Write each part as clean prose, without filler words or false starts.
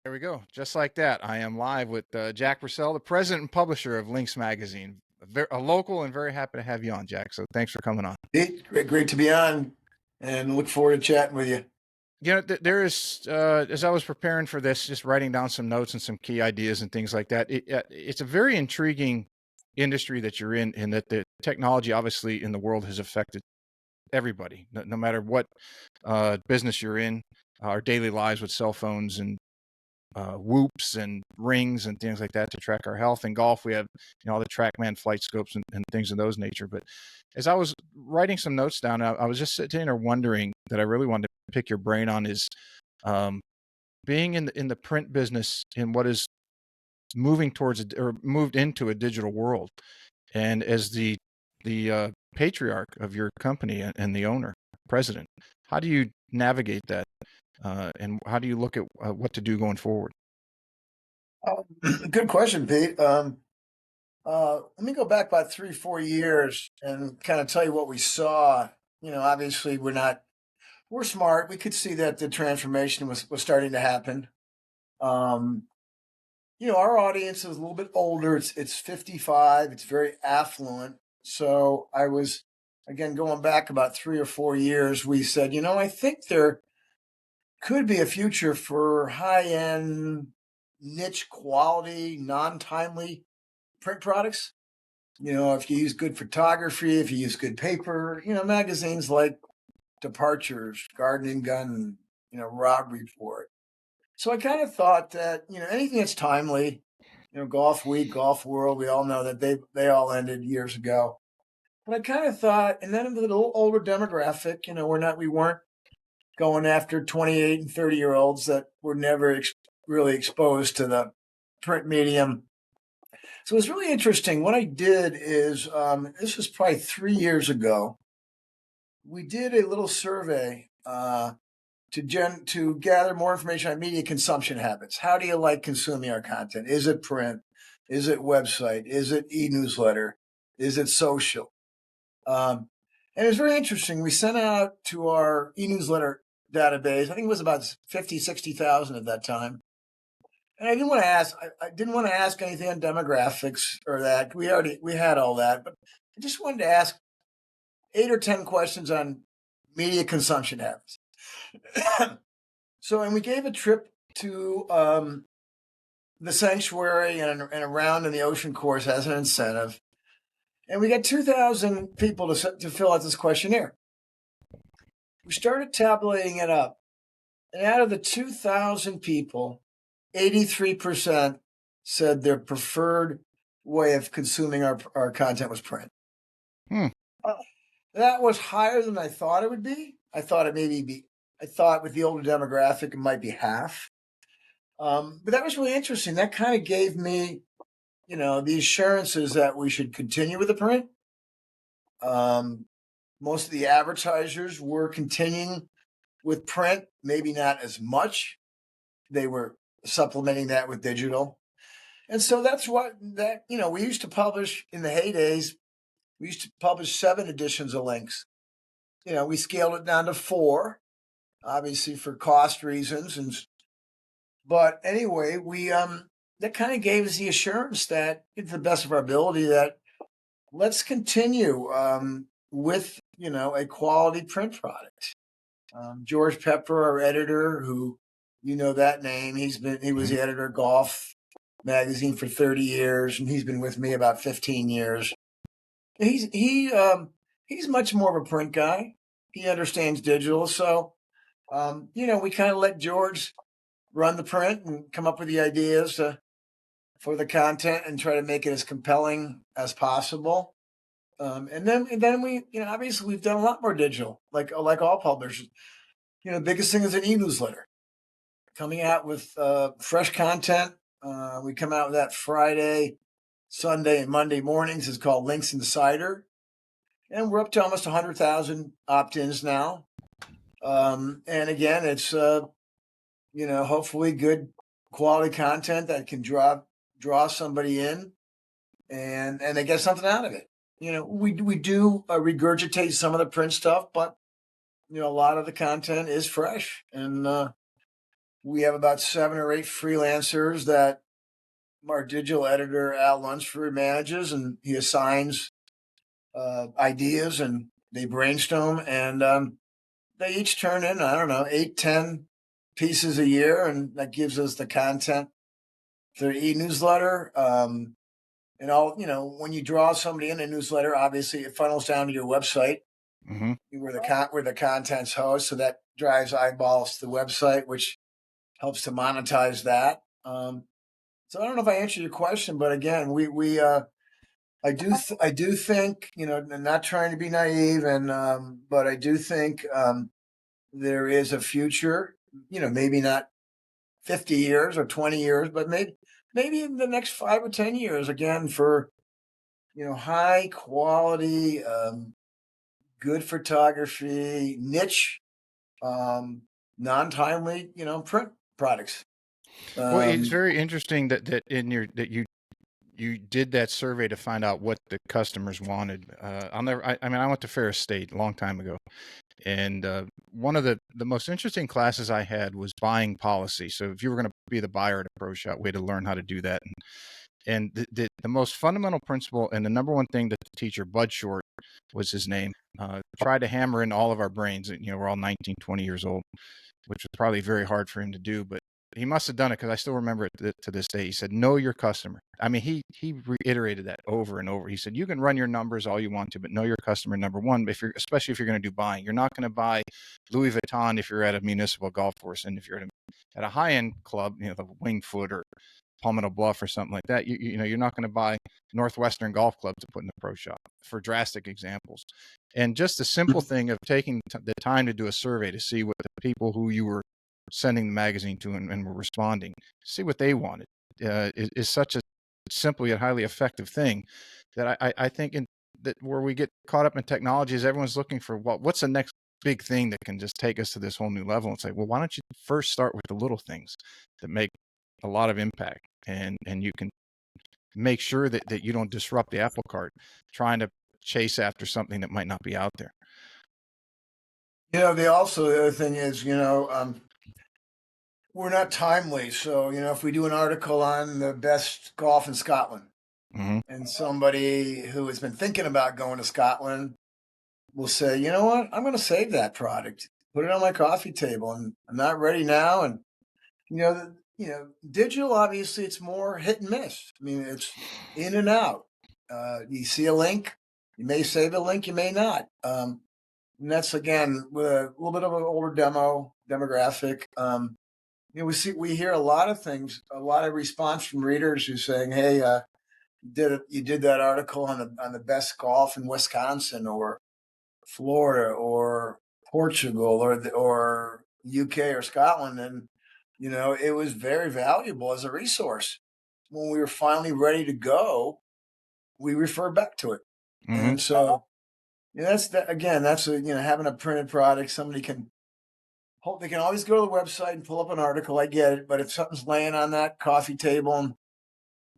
There we go. Just like that. I am live with Jack Purcell, the president and publisher of Links Magazine. A local, and very happy to have you on, Jack. So thanks for coming on. Great to be on, and look forward to chatting with you. You know, there is, as I was preparing for this, just writing down some notes and some key ideas and things like that. It's a very intriguing industry that you're in, and that the technology, obviously, in the world has affected everybody, no matter what business you're in. Our daily lives with cell phones and whoops and rings and things like that to track our health. In golf, we have all the TrackMan flight scopes and things of those nature. But as I was writing some notes down, I was just sitting there wondering that I really wanted to pick your brain on is um, being in the print business in what is moving towards or moved into a digital world, and as the patriarch of your company and the owner, president, how do you navigate that? And how do you look at what to do going forward? Good question, Pete. Let me go back about 3, 4 years and kind of tell you what we saw. Obviously, we're smart. We could see that the transformation was starting to happen. Um, our audience is a little bit older. It's 55. It's very affluent. So I was, again, going back about 3 or 4 years. We said, I think there could be a future for high end, niche quality, non timely print products. If you use good photography, if you use good paper, magazines like Departures, Garden and Gun, Rob Report. So I kind of thought that, anything that's timely, Golf Week, Golf World, we all know that they all ended years ago. But I kind of thought, and then a little older demographic, we weren't going after 28 and 30-year-olds that were never really exposed to the print medium. So it was really interesting. What I did is, this was probably 3 years ago. We did a little survey to gather more information on media consumption habits. How do you like consuming our content? Is it print? Is it website? Is it e-newsletter? Is it social? And it was very interesting. We sent out to our e-newsletter database, I think it was about 50, 60,000 at that time. And I didn't want to ask. I didn't want to ask anything on demographics or that. We had all that, but I just wanted to ask 8 or 10 questions on media consumption habits. And we gave a trip to the sanctuary and around in the ocean course as an incentive, and we got 2,000 people to fill out this questionnaire. We started tabulating it up, and out of the 2,000 people, 83% said their preferred way of consuming our content was print. That was higher than I thought it would be. I thought with the older demographic, it might be half. But that was really interesting. That kind of gave me, the assurances that we should continue with the print. Most of the advertisers were continuing with print, maybe not as much. They were supplementing that with digital. And so that's we used to publish in the heydays, we used to publish 7 editions of Links. We scaled it down to 4, obviously for cost reasons. But anyway, we that kind of gave us the assurance that, to the best of our ability, that let's continue with a quality print product. George Pepper, our editor, who that name, he was the editor of Golf Magazine for 30 years, and he's been with me about 15 years. He's much more of a print guy. He understands digital, so we kind of let George run the print and come up with the ideas for the content and try to make it as compelling as possible. And then we, obviously we've done a lot more digital, like all publishers. The biggest thing is an e-newsletter, coming out with fresh content. We come out with that Friday, Sunday, and Monday mornings. It's called Links Insider, and we're up to almost 100,000 opt-ins now. And again, it's hopefully good quality content that can draw somebody in, and they get something out of it. We do regurgitate some of the print stuff, but a lot of the content is fresh, and We have about 7 or 8 freelancers that our digital editor Al Lunsford manages, and he assigns ideas, and they brainstorm, and they each turn in, I don't know, 8, 10 pieces a year, and that gives us the content for the e-newsletter. And all, when you draw somebody in a newsletter, obviously it funnels down to your website Hmm. where the content's host, so that drives eyeballs to the website, which helps to monetize that. So I don't know if I answered your question, but again, I do think, not trying to be naive, and but I do think there is a future. Maybe not 50 years or 20 years, but maybe in the next 5 or 10 years, again, for high quality, good photography, niche, um, non-timely, print products. Well, it's Um, very interesting that in your that you did that survey to find out what the customers wanted. I'll never. I mean, I went to Ferris State a long time ago, and one of the most interesting classes I had was buying policy. So if you were going to be the buyer at a pro shop, we had to learn how to do that. And the most fundamental principle and the number one thing that the teacher, Bud Short was his name, tried to hammer in all of our brains. We're all 19, 20 years old, which was probably very hard for him to do, but he must have done it because I still remember it to this day. He said, "Know your customer." I mean, he reiterated that over and over. He said, "You can run your numbers all you want to, but know your customer number one. Especially if you're going to do buying, you're not going to buy Louis Vuitton if you're at a municipal golf course, and if you're at a high end club, the Winged Foot or Palmetto Bluff or something like that. You're not going to buy Northwestern Golf Club to put in the pro shop for drastic examples. And just the simple thing of taking the time to do a survey to see what the people who you were sending the magazine to and were responding, see what they wanted, is such a simple yet highly effective thing that I think that where we get caught up in technology is everyone's looking for what's the next big thing that can just take us to this whole new level. And say, well, why don't you first start with the little things that make a lot of impact, and you can make sure that you don't disrupt the apple cart trying to chase after something that might not be out there. the other thing is, we're not timely. So, if we do an article on the best golf in Scotland, Mm-hmm. and somebody who has been thinking about going to Scotland will say, you know what, I'm going to save that product, put it on my coffee table, and I'm not ready now. And digital, obviously, it's more hit and miss. I mean, it's in and out. You see a link, you may save a link, you may not. And that's again with a little bit of an older demographic. We hear a lot of things, a lot of response from readers who saying, "Hey, you did that article on the best golf in Wisconsin or Florida or Portugal or UK or Scotland," and it was very valuable as a resource. When we were finally ready to go, we refer back to it, Mm-hmm. and so that's that. Again, that's having a printed product. Somebody can they can always go to the website and pull up an article. I get it, but if something's laying on that coffee table and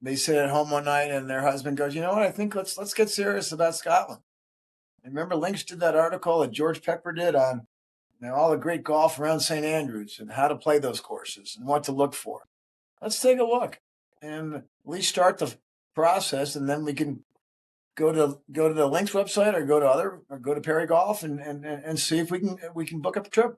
they sit at home one night and their husband goes, you know what, I think let's get serious about Scotland. And remember, Lynch did that article that George Pepper did on all the great golf around St. Andrews and how to play those courses and what to look for. Let's take a look and at least start the process, and then we can go to the Lynx website or go to Perry Golf and see if we can book up a trip.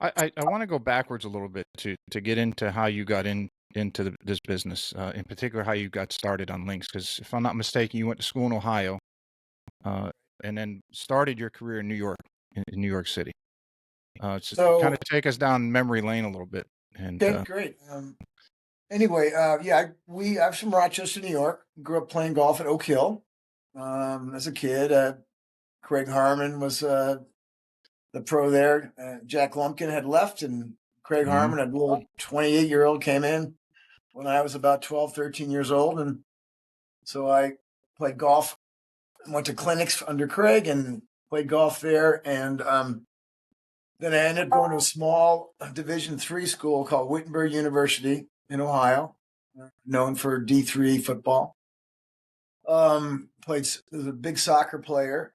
I want to go backwards a little bit to get into how you got into this business, in particular how you got started on links. Because if I'm not mistaken, you went to school in Ohio, uh, and then started your career in New York, in New York City. So kind of So take us down memory lane a little bit. And okay, great. Anyway, I'm from Rochester, New York. Grew up playing golf at Oak Hill as a kid. Craig Harmon was the pro there. Jack Lumpkin had left, and Craig Mhm. Harmon, a little 28-year-old, came in when I was about 12, 13 years old. And so I played golf, went to clinics under Craig and played golf there. And then I ended up going to a small Division III school called Wittenberg University in Ohio, known for D3 football. Was a big soccer player.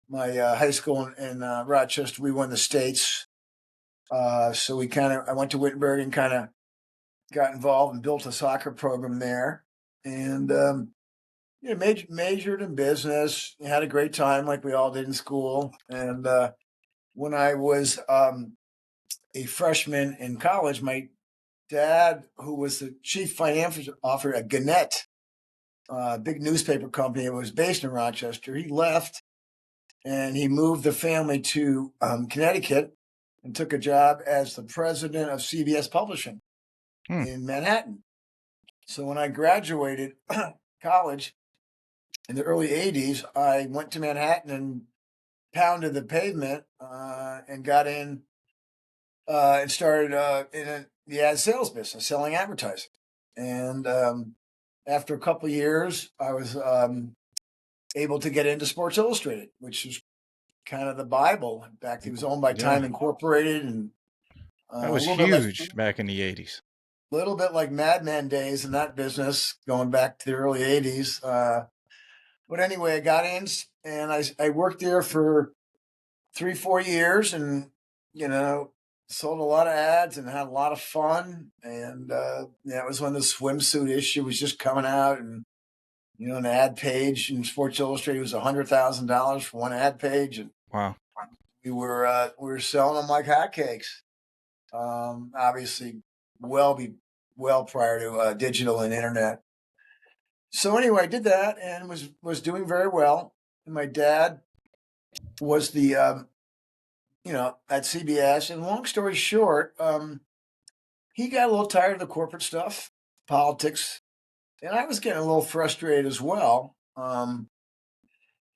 My high school in Rochester, we won the states So I went to Wittenberg and kind of got involved and built a soccer program there. And, majored in business, had a great time like we all did in school. And when I was a freshman in college, my dad, who was the chief financial officer at Gannett, a big newspaper company that was based in Rochester, he left and he moved the family to Connecticut and took a job as the president of CBS Publishing Hmm. in Manhattan. So when I graduated college in the early 80s, I went to Manhattan and pounded the pavement and got in and started the ad sales business, selling advertising. And after a couple of years, I was able to get into Sports Illustrated, which was kind of the Bible. In fact, it was owned by Yeah, Time Incorporated, and that a was huge back in the 80s. little bit like Mad Men days in that business, going back to the early '80s. But anyway, I got in and I worked there for 3, 4 years, and you know, sold a lot of ads and had a lot of fun. And that was when the swimsuit issue was just coming out, and an ad page in Sports Illustrated was $100,000 for one ad page, and Wow. we were selling them like hotcakes. Obviously, well be well prior to digital and internet. So anyway, I did that and was doing very well. And my dad was the at CBS. And long story short, he got a little tired of the corporate stuff, politics, and I was getting a little frustrated as well.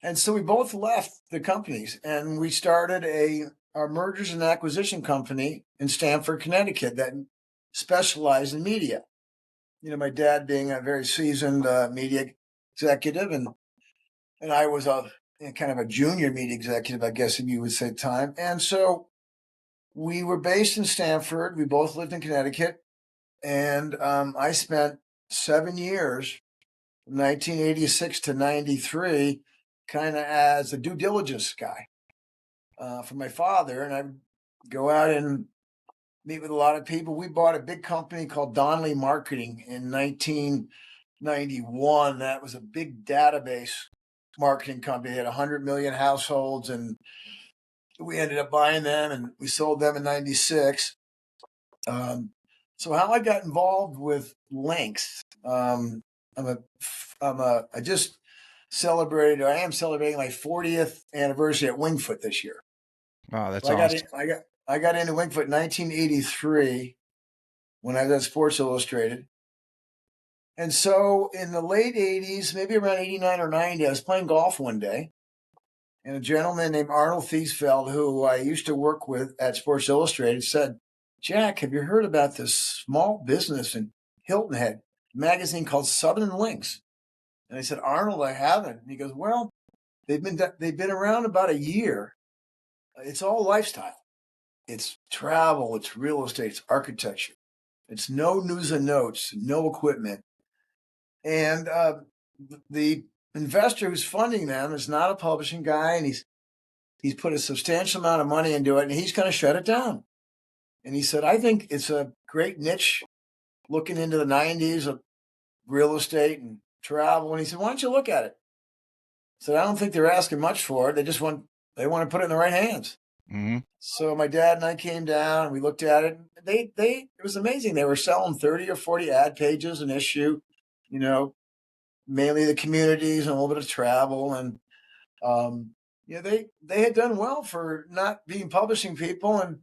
And so we both left the companies and we started our mergers and acquisition company in Stamford, Connecticut that specialized in media. My dad being a very seasoned media executive, and I was kind of a junior media executive, I guess, if you would say, at the time. And so we were based in Stamford. We both lived in Connecticut, and I spent 7 years, from 1986 to 93, kind of as a due diligence guy for my father. And I'd go out and meet with a lot of people. We bought a big company called Donnelly Marketing in 1991. That was a big database marketing company. It had 100 million households, and we ended up buying them and we sold them in 96. So how I got involved with links, I just celebrated, I am celebrating my 40th anniversary at Wingfoot this year. Wow, that's So awesome. I got into Wingfoot in 1983 when I was at Sports Illustrated. And so in the late 80s, maybe around 89 or 90, I was playing golf one day. And a gentleman named Arnold Thiesfeld, who I used to work with at Sports Illustrated, said, "Jack, have you heard about this small business in Hilton Head, a magazine called Southern Links?" And I said, "Arnold, I haven't." And he goes, "Well, they've been around about a year. It's all lifestyle. It's travel, it's real estate, it's architecture. It's no news and notes, no equipment. And the investor who's funding them is not a publishing guy, and he's put a substantial amount of money into it, and he's going to shut it down." And he said, "I think it's a great niche looking into the 90s of real estate and travel." And he said, "Why don't you look at it?" I said, "I don't think they're asking much for it. They want to put it in the right hands." Hmm. So my dad and I came down and we looked at it. It was amazing. They were selling 30 or 40 ad pages an issue, you know, mainly the communities and a little bit of travel. And they had done well for not being publishing people. And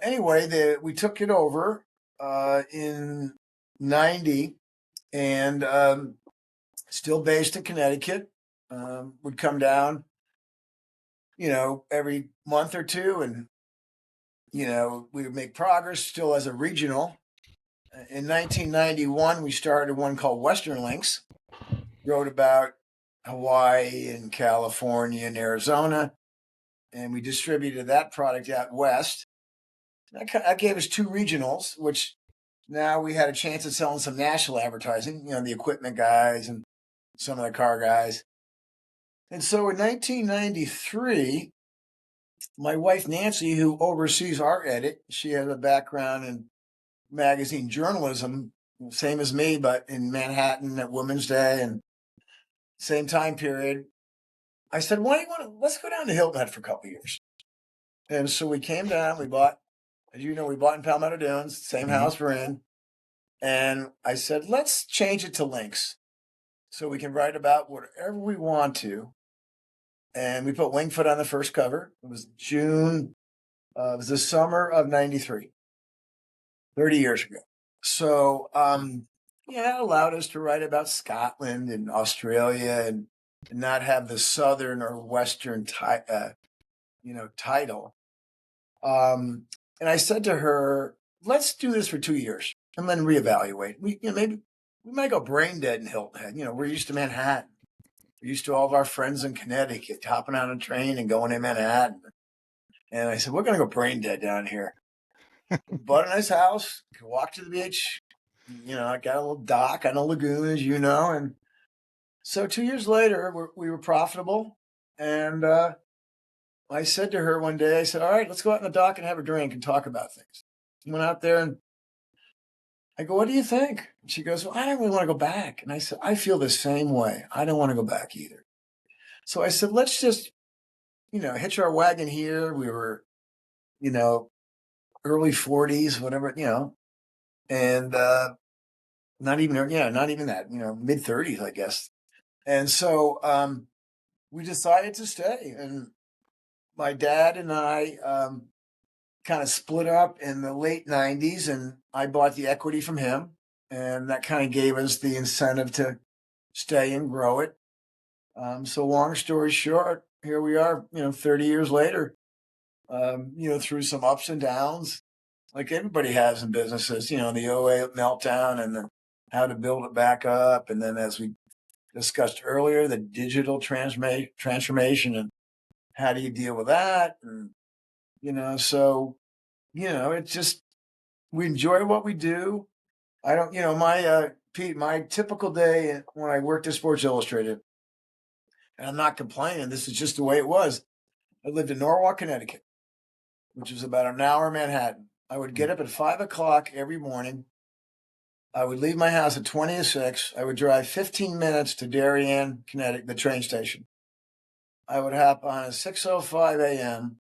anyway, we took it over in '90, and still based in Connecticut. Would come down, every month or two, and we would make progress still as a regional. In 1991, we started one called Western Links. Wrote about Hawaii and California and Arizona, and we distributed that product out west. That gave us two regionals, which now we had a chance of selling some national advertising, the equipment guys and some of the car guys. And so in 1993, my wife Nancy, who oversees our edit, she has a background in magazine journalism, same as me, but in Manhattan at Women's Day and same time period. I said, "Why do you want to? Let's go down to Hilton Head for a couple of years." And so we came down. We bought, as you know, we bought in Palmetto Dunes, same Hmm. house we're in. And I said, "Let's change it to links so we can write about whatever we want to." And we put Wingfoot on the first cover. It was June. It was the summer of '93, 30 years ago. So, yeah, that allowed us to write about Scotland and Australia and not have the Southern or Western title. And I said to her, let's do this for 2 years and then reevaluate. Maybe we might go brain dead in Hilton Head. We're used to Manhattan. We're used to all of our friends in Connecticut hopping on a train and going to Manhattan. And I said, we're going to go brain dead down here. We bought a nice house, could walk to the beach. I got a little dock on a lagoon, as you know. And so 2 years later, we were profitable. And I said to her one day, I said, all right, let's go out on the dock and have a drink and talk about things. Went out there and I go, what do you think? And she goes, well, I don't really want to go back. And I said, I feel the same way. I don't want to go back either. So I said, let's just, hitch our wagon here. We were, you know, early 40s, whatever, and not even, not even that, mid 30s, I guess. And so we decided to stay. And my dad and I kind of split up in the late 90s, and I bought the equity from him. And that kind of gave us the incentive to stay and grow it. So long story short, here we are, 30 years later, through some ups and downs, like everybody has in businesses, the '08 meltdown and then how to build it back up. And then, as we discussed earlier, the digital transformation and how do you deal with that? And, so, it's just, we enjoy what we do. I don't, Pete, my typical day when I worked at Sports Illustrated, and I'm not complaining, this is just the way it was. I lived in Norwalk, Connecticut, which is about an hour Manhattan. I would get up at 5 o'clock every morning. I would leave my house at 20 to 6. I would drive 15 minutes to Darien, Connecticut, the train station. I would hop on at 6:05 a.m.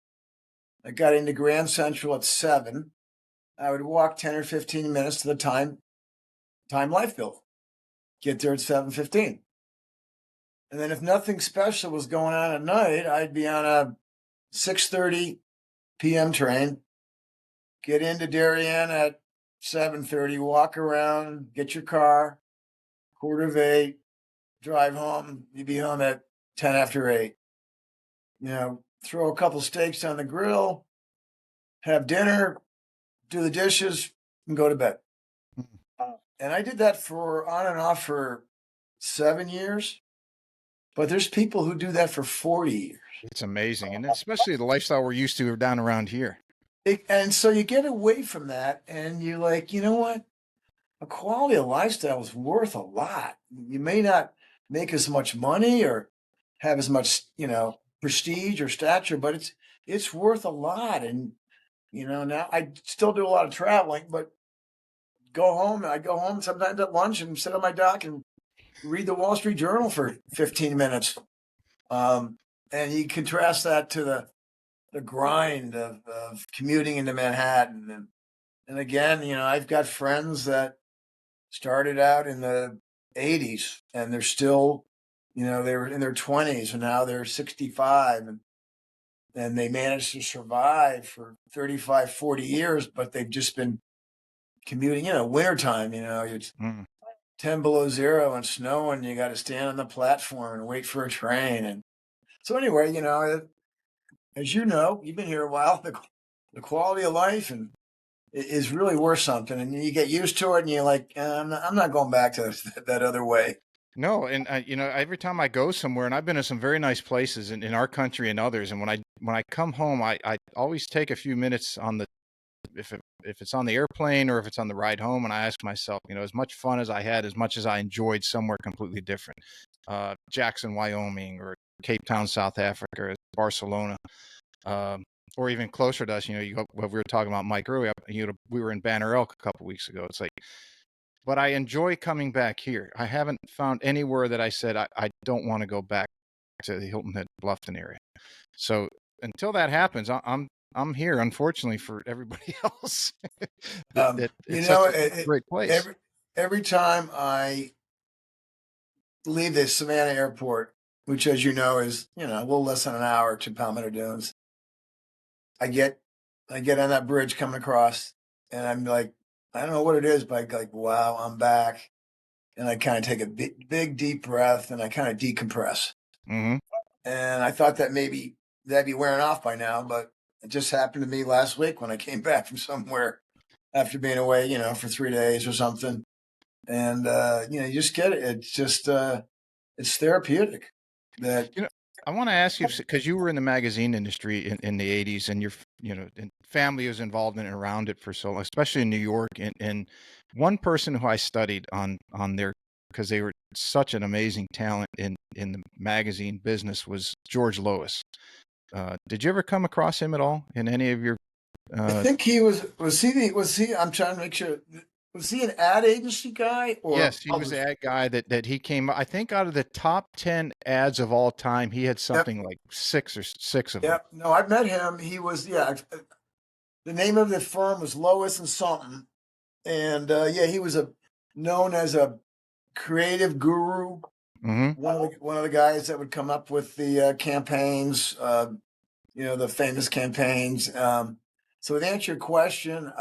I got into Grand Central at 7. I would walk 10 or 15 minutes to the Time Life Building. Get there at 7:15. And then if nothing special was going on at night, I'd be on a 6:30 p.m. train, get into Darien at 7:30, walk around, get your car, 7:45, drive home. You'd be home at 10 after 8. Throw a couple steaks on the grill, have dinner, do the dishes, and go to bed. And I did that for on and off for 7 years. But there's people who do that for 40 years. It's amazing, and especially the lifestyle we're used to down around here. And so you get away from that and you're like, you know what? A quality of lifestyle is worth a lot. You may not make as much money or have as much, prestige or stature, but it's worth a lot. And, now I still do a lot of traveling, but I go home sometimes at lunch and sit on my dock and read the Wall Street Journal for 15 minutes. And you contrast that to the grind of commuting into Manhattan. And again, I've got friends that started out in the '80s and they're still, they were in their 20s and now they're 65 and they managed to survive for 35, 40 years, but they've just been commuting, wintertime, it's Mm. 10 below zero and snow and you got to stand on the platform and wait for a train. And so anyway, as you know, you've been here a while, the quality of life and is really worth something. And you get used to it and you're like, I'm not going back to that other way. No, and every time I go somewhere, and I've been to some very nice places in our country and others, and when I come home, I always take a few minutes on the if it's on the airplane or if it's on the ride home, and I ask myself, as much fun as I had, as much as I enjoyed somewhere completely different, Jackson, Wyoming, or Cape Town, South Africa, or Barcelona. or even closer to us. You go, what we were talking about Mike earlier. We were in Banner Elk a couple weeks ago. It's like, but I enjoy coming back here. I haven't found anywhere that I said I don't want to go back to the Hilton Head Bluffton area. So until that happens, I'm here. Unfortunately for everybody else, that You it's such know, a great place. every time I leave the Savannah airport, which, as you know, is a little less than an hour to Palmetto Dunes, I get I get on that bridge coming across, and I'm like, I don't know what it is, but like, wow, I'm back, and I kind of take a big deep breath, and I kind of decompress. Hmm. And I thought that maybe that'd be wearing off by now, but it just happened to me last week when I came back from somewhere after being away, for 3 days or something. And you just get it. It's just it's therapeutic. That You know, I want to ask you because you were in the magazine industry in the '80s, and your and family was involved in and around it for so long, especially in New York. And one person who I studied on there because they were such an amazing talent in the magazine business was George Lois. Did you ever come across him at all in any of your? I Uh, think he was he. I'm trying to make sure. Was he an ad agency guy or a yes, he was publisher? that guy that he came. I think out of the top 10 ads of all time, he had Yep, something like six of them. yep. No, I met him. He was The name of the firm was Lois and something, and he was a known as a creative guru. Hmm. One of the guys that would come up with the campaigns, the famous campaigns. So to answer your question,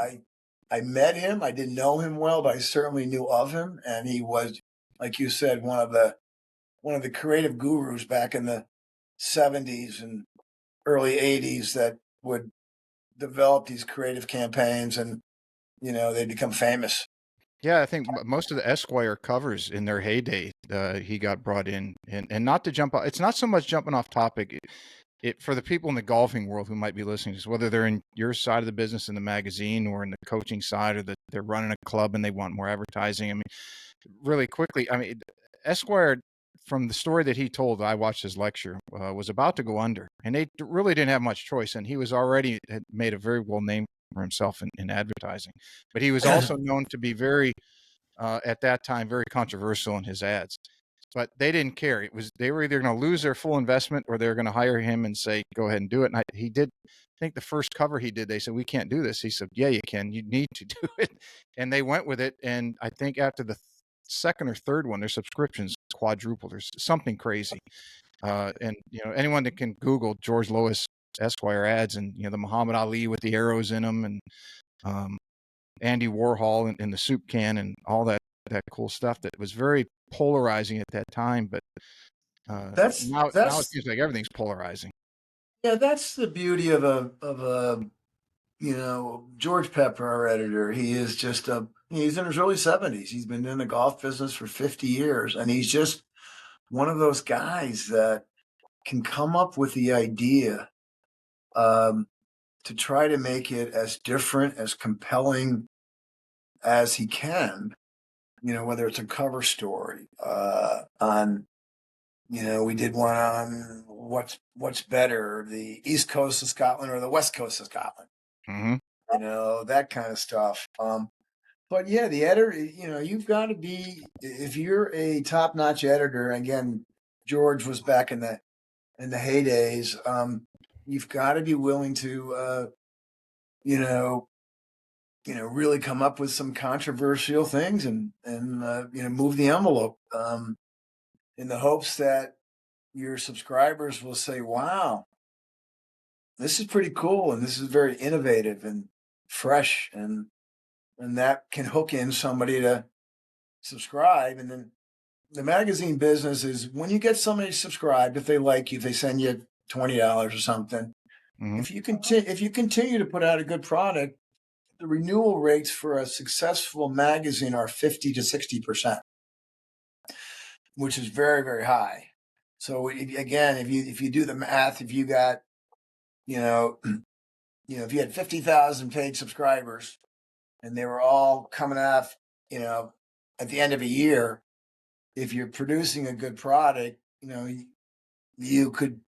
I met him. I didn't know him well, but I certainly knew of him, and he was, like you said, one of the creative gurus back in the '70s and early '80s that would develop these creative campaigns, and they become famous. Yeah, I think most of the Esquire covers in their heyday, he got brought in, and not to jump off. It's not so much jumping off topic. It for the people in the golfing world who might be listening to this, whether they're in your side of the business in the magazine or in the coaching side, or that they're running a club and they want more advertising. I mean, really quickly, I mean, Esquire, from the story that he told, I watched his lecture, was about to go under, and they really didn't have much choice. And he was already had made a very well name for himself in advertising, but he was also known to be very, at that time, very controversial in his ads. But they didn't care. It was they were either going to lose their full investment or they were going to hire him and say, "Go ahead and do it." And he did. I think the first cover he did, they said, "We can't do this." He said, "Yeah, you can. You need to do it," and they went with it. And I think after the second or third one, their subscriptions quadrupled or something crazy. And anyone that can Google George Lois Esquire ads, and the Muhammad Ali with the arrows in them, and um, Andy Warhol in the soup can, and all that cool stuff that was very polarizing at that time. But That's now it that's seems like everything's polarizing. yeah, that's the beauty of a George Pepper, our editor. He's in his early 70s. He's been in the golf business for 50 years, and he's just one of those guys that can come up with the idea um, to try to make it as different, as compelling as he can. Whether it's a cover story on, we did one on what's better, the East Coast of Scotland or the West Coast of Scotland. Hmm. That kind of stuff. But yeah, the editor, you've got to be if you're a top-notch editor. Again, George was back in the heydays. You've got to be willing to, you know, really come up with some controversial things and move the envelope in the hopes that your subscribers will say, "Wow, this is pretty cool, and this is very innovative and fresh," and that can hook in somebody to subscribe. And then the magazine business is when you get somebody subscribed, if they like you, if they send you $20 or something. Hmm. If you continue to put out a good product, the renewal rates for a successful magazine are 50 to 60%, which is very, very high. So again, if you do the math, if you got you know if you had 50,000 paid subscribers and they were all coming off at the end of a year, if you're producing a good product, you could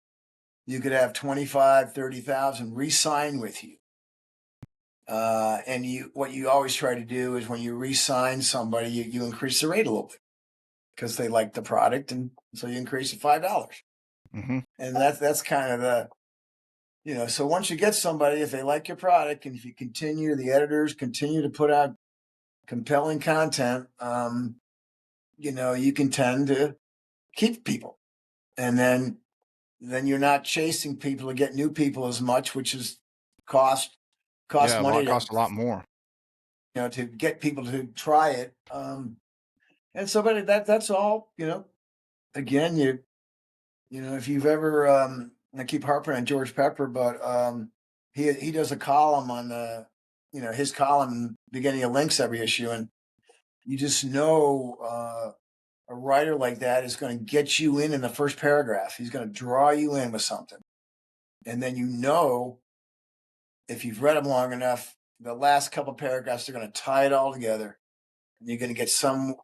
you could have 25, 30,000 re-sign with you. And what you always try to do is when you re-sign somebody, you increase the rate a little bit because they like the product, and so you increase it $5. Mm-hmm. And that's kind of so once you get somebody, if they like your product, and if you continue, the editors continue to put out compelling content, you can tend to keep people, and then you're not chasing people to get new people as much, which is cost Yeah, a money lot to costs a lot more. to get people to try it. And so, but that's all. Again, if you've ever, I keep harping on George Pepper, but he does a column on his column beginning of links every issue, and you just know a writer like that is going to get you in the first paragraph. He's going to draw you in with something, and then if you've read him long enough, the last couple paragraphs are going to tie it all together, and you're going to get somewhat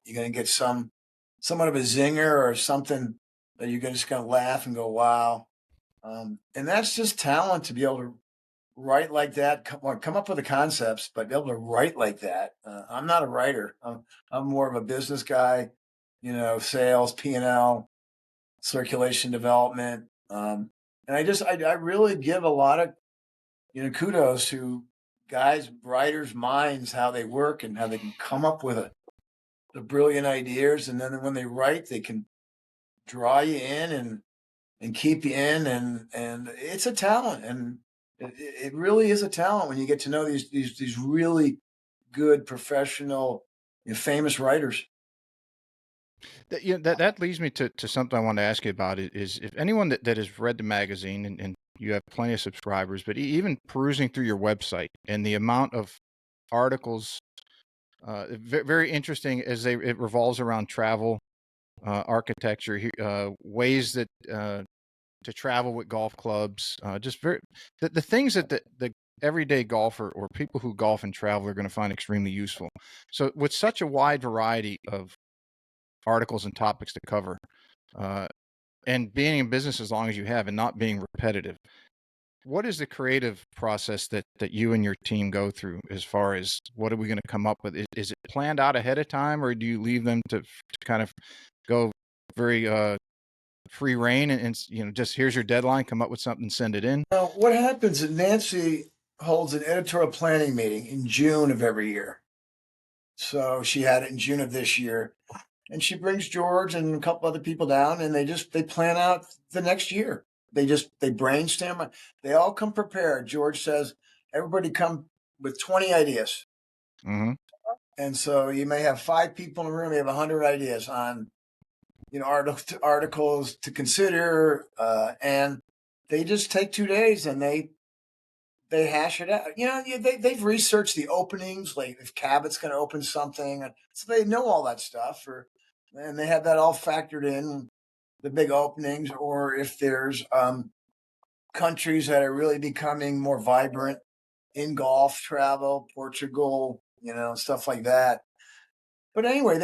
of a zinger or something that you're just going to laugh and go, wow. And that's just talent to be able to write like that, come up with the concepts, but be able to write like that. I'm not a writer. I'm more of a business guy, sales, P&L, circulation development. And I really give a lot of, kudos to guys, writers' minds, how they work and how they can come up with the brilliant ideas. And then when they write, they can draw you in and keep you in, and it's a talent, and it really is a talent when you get to know these really good professional, famous writers. That leads me to something I want to ask you about is if anyone that has read the magazine, and you have plenty of subscribers, but even perusing through your website and the amount of articles, very interesting as it revolves around travel, architecture, ways that to travel with golf clubs, just the things that the everyday golfer or people who golf and travel are going to find extremely useful. So with such a wide variety of articles and topics to cover, uh, and being in business as long as you have and not being repetitive, what is the creative process that you and your team go through as far as what are we going to come up with? Is it planned out ahead of time, or do you leave them to kind of go very free reign and just here's your deadline, come up with something, send it in? Now, what happens is Nancy holds an editorial planning meeting in June of every year. So she had it in June of this year, and she brings George and a couple other people down, and they plan out the next year. They brainstorm. They all come prepared. George says everybody come with 20 ideas. Mm-hmm. And so you may have 5 people in the room. You have 100 ideas on, articles to consider, and they just take 2 days and they hash it out. They've researched the openings, like if Cabot's going to open something, so they know all that stuff, and they have that all factored in, the big openings, or if there's countries that are really becoming more vibrant in golf travel, Portugal, stuff like that. But anyway,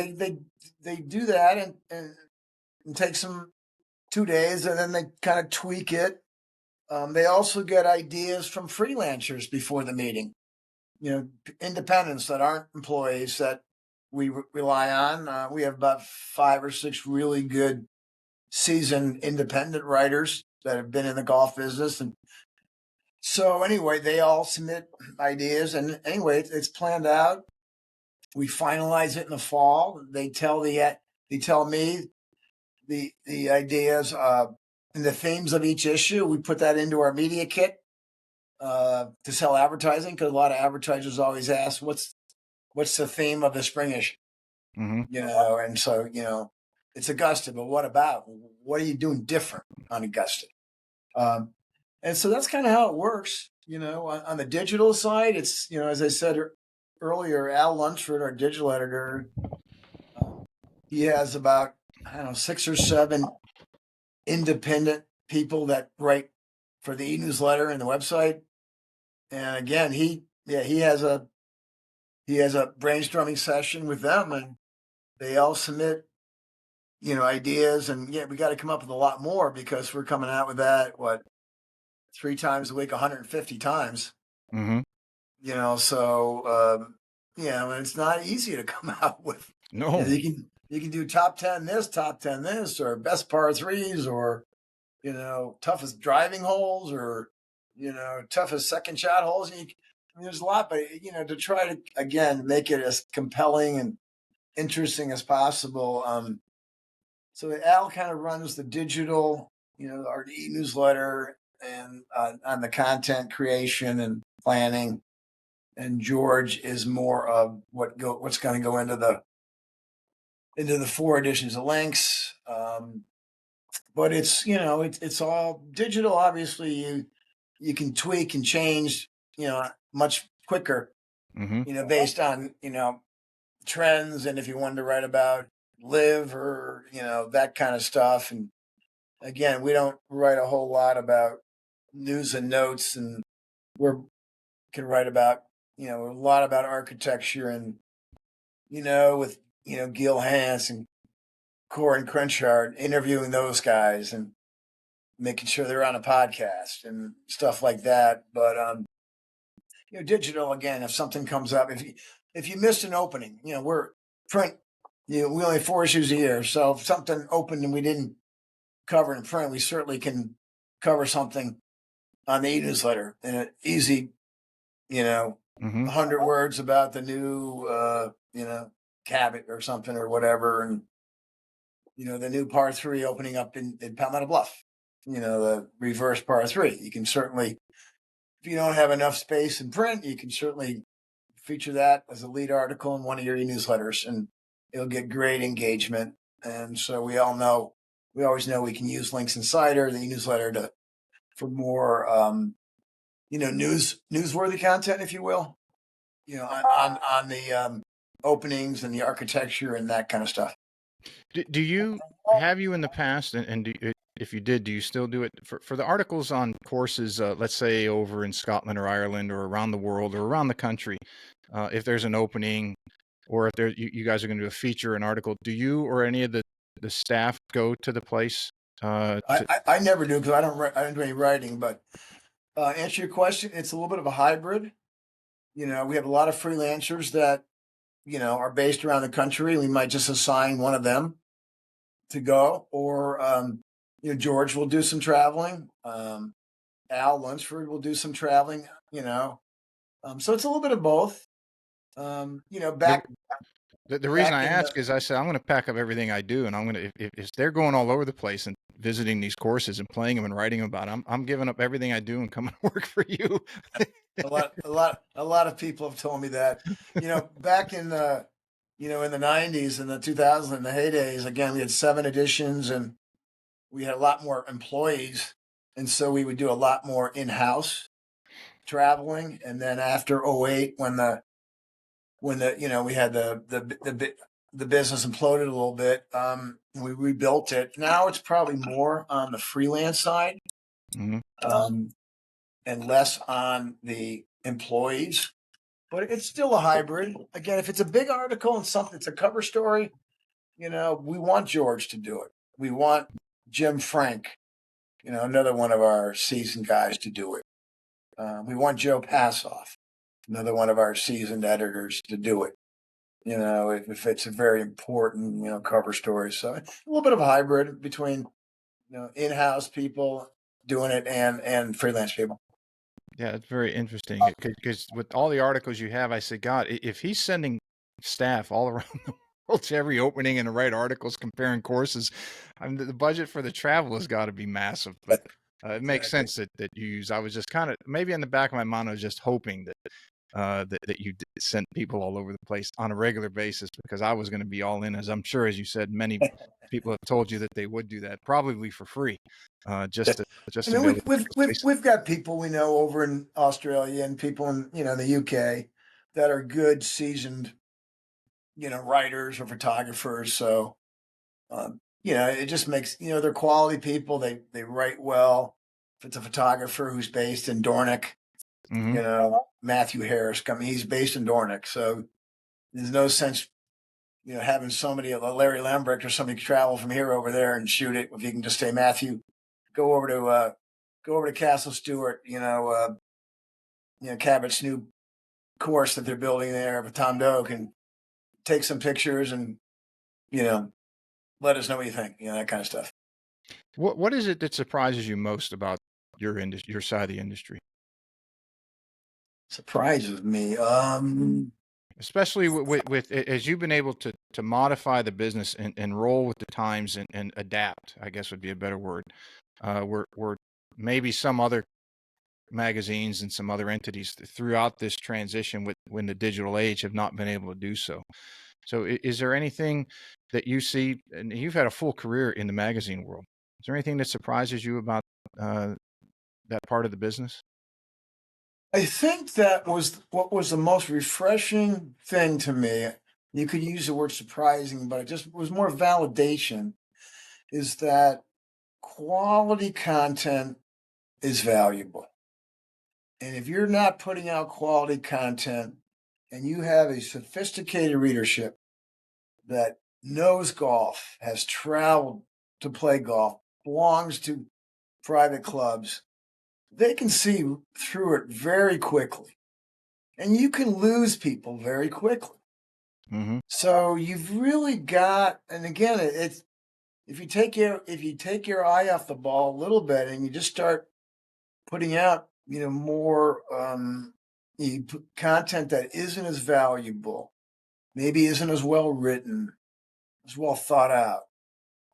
they do that, and it takes them 2 days, and then they kind of tweak it. They also get ideas from freelancers before the meeting, independents that aren't employees that we rely on. We have about 5 or 6 really good seasoned independent writers that have been in the golf business. And so anyway, they all submit ideas, and anyway, it's planned out. We finalize it in the fall. They tell me the ideas and the themes of each issue. We put that into our media kit to sell advertising, because a lot of advertisers always ask, what's the theme of the spring issue? Mm-hmm. And so it's Augusta, but what about? What are you doing different on Augusta? And so that's kind of how it works. On the digital side, it's as I said earlier, Al Lunsford, our digital editor, he has about, I don't know, 6 or 7 independent people that write for the e-newsletter and the website. And again, he has a brainstorming session with them, and they all submit ideas, and we got to come up with a lot more because we're coming out with that 3 times a week, 150 times. Mm-hmm. So yeah, and it's not easy to come out with. No. You can do top 10 this, top 10 this, or best par threes, or toughest driving holes, or toughest second shot holes. There's a lot, but to try to again make it as compelling and interesting as possible. So Al kind of runs the digital, our e-newsletter, and on the content creation and planning, and George is more of what's going to go into the 4 editions of links. But it's all digital. Obviously, you can tweak and change, much quicker, Mm-hmm. based on trends, and if you wanted to write about live, or that kind of stuff. And again, we don't write a whole lot about news and notes, and we can write about a lot about architecture, and with Gil Hanse and Corin Crenshaw, interviewing those guys and making sure they're on a podcast and stuff like that. But digital, again, if something comes up, if you missed an opening, we're print. We only have 4 issues a year, so if something opened and we didn't cover in print, we certainly can cover something on the e-newsletter in an easy, Mm-hmm. 100 words about the new, Cabot or something or whatever, and the new par three opening up in Palmetto Bluff. The reverse par three. You can certainly, if you don't have enough space in print, you can certainly feature that as a lead article in one of your e-newsletters, and it'll get great engagement. And so we always know we can use Links Insider, the e-newsletter, for more, newsworthy content, if you will, on the openings and the architecture and that kind of stuff. Do you have you in the past, and if you did, do you still do it for the articles on courses? Let's say over in Scotland or Ireland or around the world or around the country, if there's an opening, or if you guys are going to do a feature, an article, do you or any of the staff go to the place? I never do, because I don't do any writing. But answer your question, it's a little bit of a hybrid. We have a lot of freelancers that are based around the country. We might just assign one of them to go, or George will do some traveling. Al Lunsford will do some traveling. So it's a little bit of both. the Back the reason back I in the ask is I said I'm going to pack up everything I do, and I'm going to if they're going all over the place and visiting these courses and playing them and writing about them, I'm giving up everything I do and coming to work for you. a lot of people have told me that. Back in the in the 90s and the 2000s, in the heydays, again, we had 7 editions, and we had a lot more employees, and so we would do a lot more in-house traveling. And then after '08, when we had the business imploded a little bit, we rebuilt it. Now it's probably more on the freelance side, Mm-hmm. um, and less on the employees. But it's still a hybrid. Again, if it's a big article and something, it's a cover story, we want George to do it. We want Jim Frank, another one of our seasoned guys, to do it. We want Joe Passoff, another one of our seasoned editors, to do it. If it's a very important, cover story. So a little bit of a hybrid between, in-house people doing it and freelance people. Yeah, it's very interesting because with all the articles you have, I say, God, if he's sending staff all around the world to every opening and to write articles comparing courses, I mean, the budget for the travel has got to be massive. But it makes Exactly. sense that you use. I was just kind of maybe in the back of my mind, I was just hoping that you sent people all over the place on a regular basis, because I was going to be all in, as I'm sure, as you said, many people have told you that they would do that, probably for free, just I to mean, be able to we've got people we know over in Australia, and people in the UK, that are good, seasoned, writers or photographers. So it just makes, they're quality people. They write well. If it's a photographer who's based in Dornick, Mm-hmm. Matthew Harris, he's based in Dornick, so there's no sense, having somebody, Larry Lambrecht or somebody, travel from here over there and shoot it. If you can just say, Matthew, go over to go over to Castle Stewart, Cabot's new course that they're building there with Tom Doak, and take some pictures and, you know, let us know what you think, that kind of stuff. What is it that surprises you most about your industry, your side of the industry? Surprises me. Especially as you've been able to modify the business and roll with the times and adapt, I guess would be a better word. Where maybe some other magazines and some other entities throughout this transition when the digital age have not been able to do so. So is there anything that you see, and you've had a full career in the magazine world, is there anything that surprises you about uh, that part of the business? I think that was what was the most refreshing thing to me. You could use the word surprising, but it just was more validation, is that quality content is valuable. And if you're not putting out quality content and you have a sophisticated readership that knows golf, has traveled to play golf, belongs to private clubs, they can see through it very quickly. And you can lose people very quickly. Mm-hmm. So you've really got, and again, it's if you take your eye off the ball a little bit and you just start putting out, more content that isn't as valuable, maybe isn't as well written, as well thought out,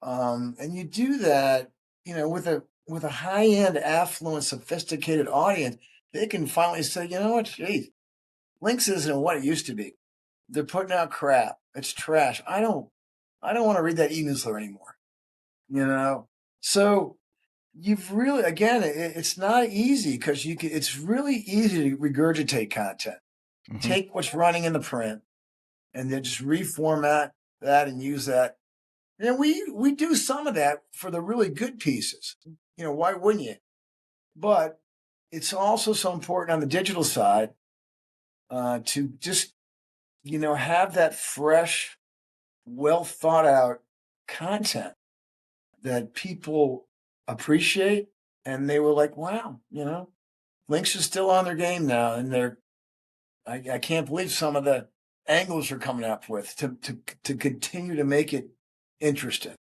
and you do that, with a high end, affluent, sophisticated audience, they can finally say, you know what, geez, Lynx isn't what it used to be. They're putting out crap. It's trash. I don't want to read that e-newsletter anymore. You know, so you've really, again, it's not easy because it's really easy to regurgitate content. Mm-hmm. Take what's running in the print and then just reformat that and use that. And we do some of that for the really good pieces. Why wouldn't you? But it's also so important on the digital side to just have that fresh, well thought out content that people appreciate, and they were like, wow, Lynx is still on their game now, and I can't believe some of the angles are coming up with to continue to make it interesting.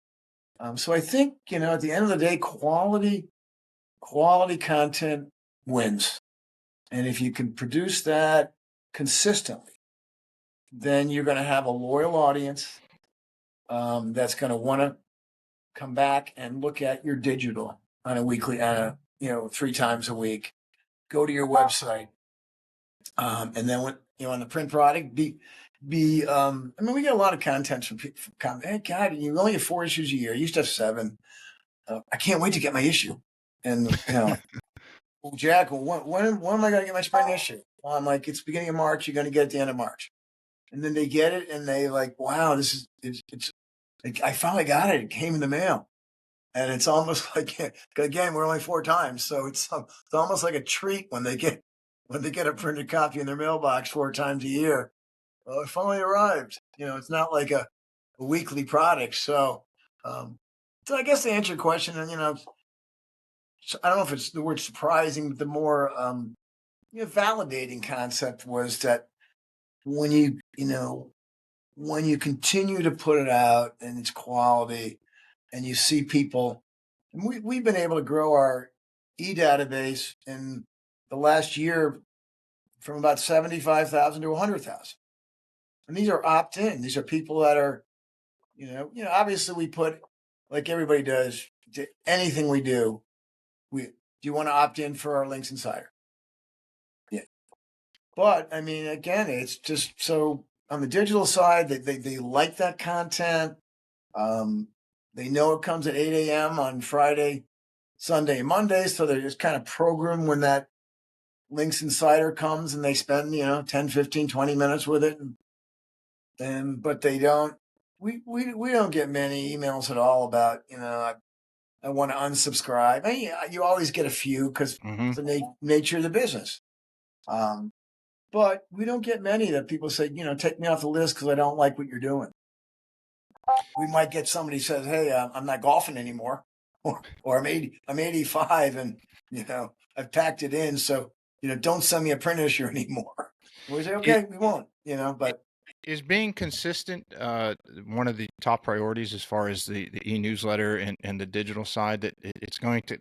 So I think, at the end of the day, quality content wins. And if you can produce that consistently, then you're going to have a loyal audience that's going to want to come back and look at your digital on a weekly, 3 times a week. Go to your website, and then when on the print product, I mean, we get a lot of content from people. Hey, God, you only have 4 issues a year. You used to have 7. I can't wait to get my issue. And well, Jack, when am I going to get my spring issue? Well, I'm like, it's beginning of March. You're going to get it at the end of March. And then they get it, and they like, wow, this is it's. I finally got it. It came in the mail. And it's almost like, again, we're only 4 times, so it's almost like a treat when they get a printed copy in their mailbox 4 times a year. Well, it finally arrived. It's not like a weekly product. So I guess to answer your question, and I don't know if it's the word surprising, but the more validating concept was that when when you continue to put it out and it's quality, and you see people, and we've been able to grow our e-database in the last year from about 75,000 to 100,000. And these are opt-in. These are people that are, obviously we put, like everybody does, anything we do, do you want to opt in for our Links Insider? Yeah. But I mean, again, it's just so on the digital side, they like that content. Um, they know it comes at 8 a.m. on Friday, Sunday, and Monday. So they're just kind of programmed when that Links Insider comes, and they spend, 10, 15, 20 minutes with it. But they don't, we don't get many emails at all about, I want to unsubscribe. I mean, you always get a few because Mm-hmm. it's the nature of the business. But we don't get many that people say, take me off the list because I don't like what you're doing. We might get somebody says, hey, I'm not golfing anymore. or I'm 85 and, I've packed it in. So, don't send me a print issue anymore. We say, It, okay, we won't, it but is being consistent one of the top priorities as far as the e-newsletter and the digital side, that it's going to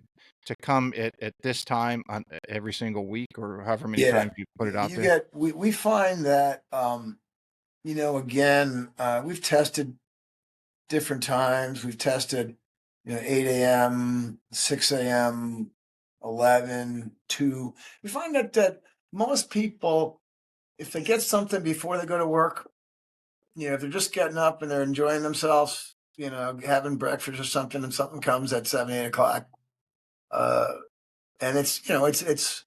come at this time on every single week or however many yeah, times you put it out there? we find that, again, we've tested different times. We've tested, 8 a.m., 6 a.m., 11, 2. We find that most people, if they get something before they go to work, if they're just getting up and they're enjoying themselves, having breakfast or something, and something comes at 7, 8 o'clock, uh, and it's, it's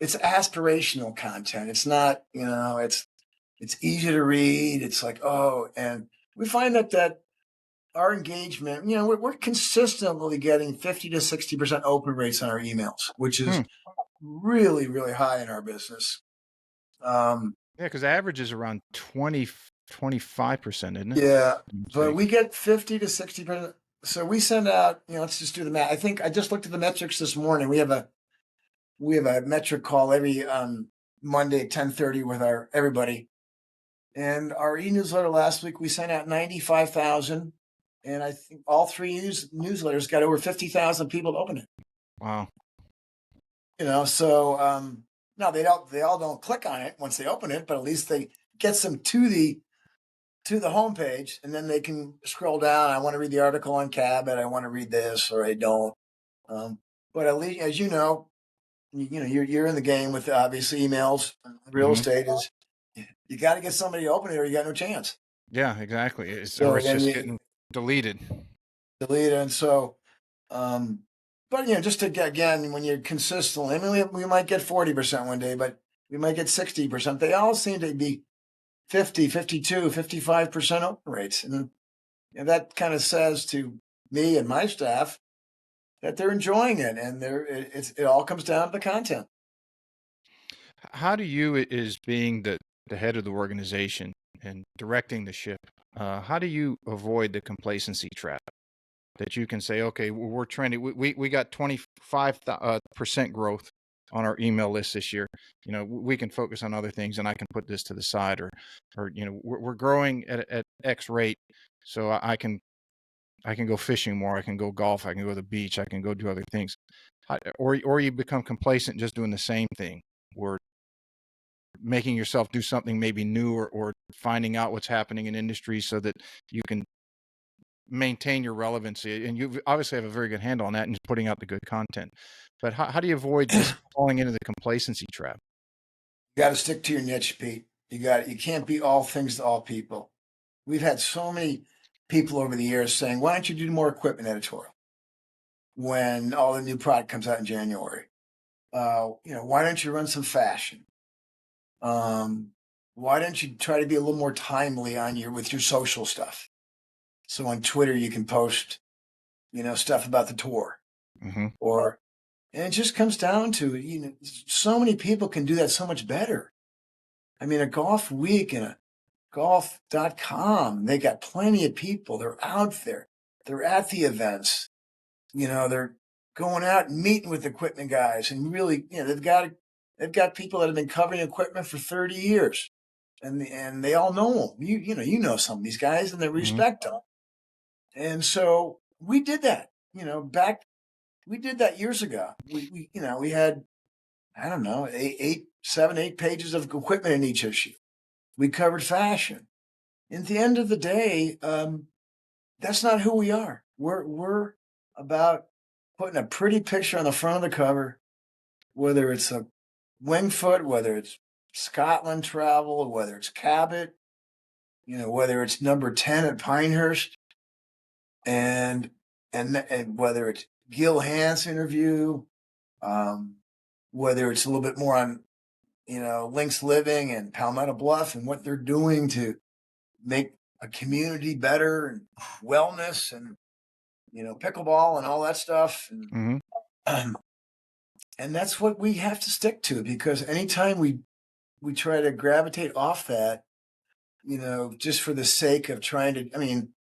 aspirational content. It's not, it's easy to read. It's like, oh, and we find that our engagement, we're consistently getting 50 to 60% open rates on our emails, which is Hmm. really, really high in our business. Um, Yeah, because the average is around 25%, isn't it? yeah, I'm but we mistaken. get 50 to 60%. So we send out, let's just do the math. I think I just looked at the metrics this morning. We have a metric call every Monday at 10:30 with our everybody. And our e-newsletter last week, we sent out 95,000. And I think all three newsletters got over 50,000 people to open it. Wow. So now they all don't click on it once they open it, but at least they gets them to the homepage, and then they can scroll down. I want to read the article on Cabot. I want to read this, or I don't. Um, but at least, as you're in the game with obviously emails. Real Hmm. estate is you got to get somebody to open it, or you got no chance. Yeah, exactly. Or So it's then just you getting deleted. delete it. And so, um, but just to get again, when you're consistently, I mean, we might get 40% one day, but we might get 60%. They all seem to be 50, 52, 55% open rates. And that kind of says to me and my staff that they're enjoying it, and it all comes down to the content. How do you, as being the head of the organization and directing the ship, how do you avoid the complacency trap? That you can say, okay, we're trending. We got 25% growth on our email list this year. We can focus on other things, and I can put this to the side, or we're growing at X rate, so I can go fishing more. I can go golf. I can go to the beach. I can go do other things. Or you become complacent just doing the same thing, or making yourself do something maybe new, or finding out what's happening in industry so that you can maintain your relevancy. And you obviously have a very good handle on that and just putting out the good content. But how do you avoid You just falling into the complacency trap? got to stick to your niche, Pete. You can't be all things to all people. We've had so many people over the years saying, "Why don't you do more equipment editorial when all the new product comes out in January? Why don't you run some fashion? Um, why don't you try to be a little more timely with your social stuff? So on Twitter you can post, stuff about the tour, Hmm. or and it just comes down to so many people can do that so much better. I mean, a golf week and a golf.com, they got plenty of people. They're out there. They're at the events. They're going out and meeting with equipment guys, and really, they've got people that have been covering equipment for 30 years, and they all know them. You know some of these guys, and they Hmm. respect them. And so we did that. We did that years ago. We had, I don't know, 7, 8 pages of equipment in each issue. We covered fashion. At the end of the day, that's not who we are. We're about putting a pretty picture on the front of the cover, whether it's a Wingfoot, whether it's Scotland travel, whether it's Cabot, whether it's number 10 at Pinehurst, and and whether it's Gil Hanse interview, um, whether it's a little bit more on Links Living and Palmetto Bluff and what they're doing to make a community better, and wellness, and pickleball and all that stuff, Hmm. um, and that's what we have to stick to, because anytime we try to gravitate off that, just for the sake of trying to, I mean,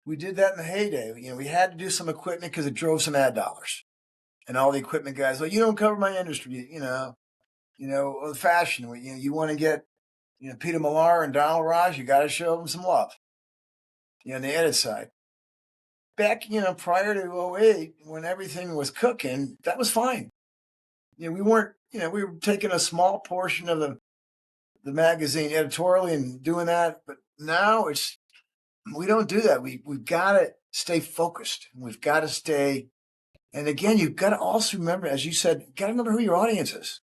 We did that in the heyday. We had to do some equipment because it drove some ad dollars. And all the equipment guys, like, you don't cover my industry, or the fashion. You want to get, Peter Millar and Donald Raj, you got to show them some love. On the edit side. Back, prior to '08, when everything was cooking, that was fine. We weren't, we were taking a small portion of the magazine editorially and doing that. But now we don't do that. We've got to stay focused. We've got to stay. And again, you've got to also remember, as you said, got to remember who your audience is.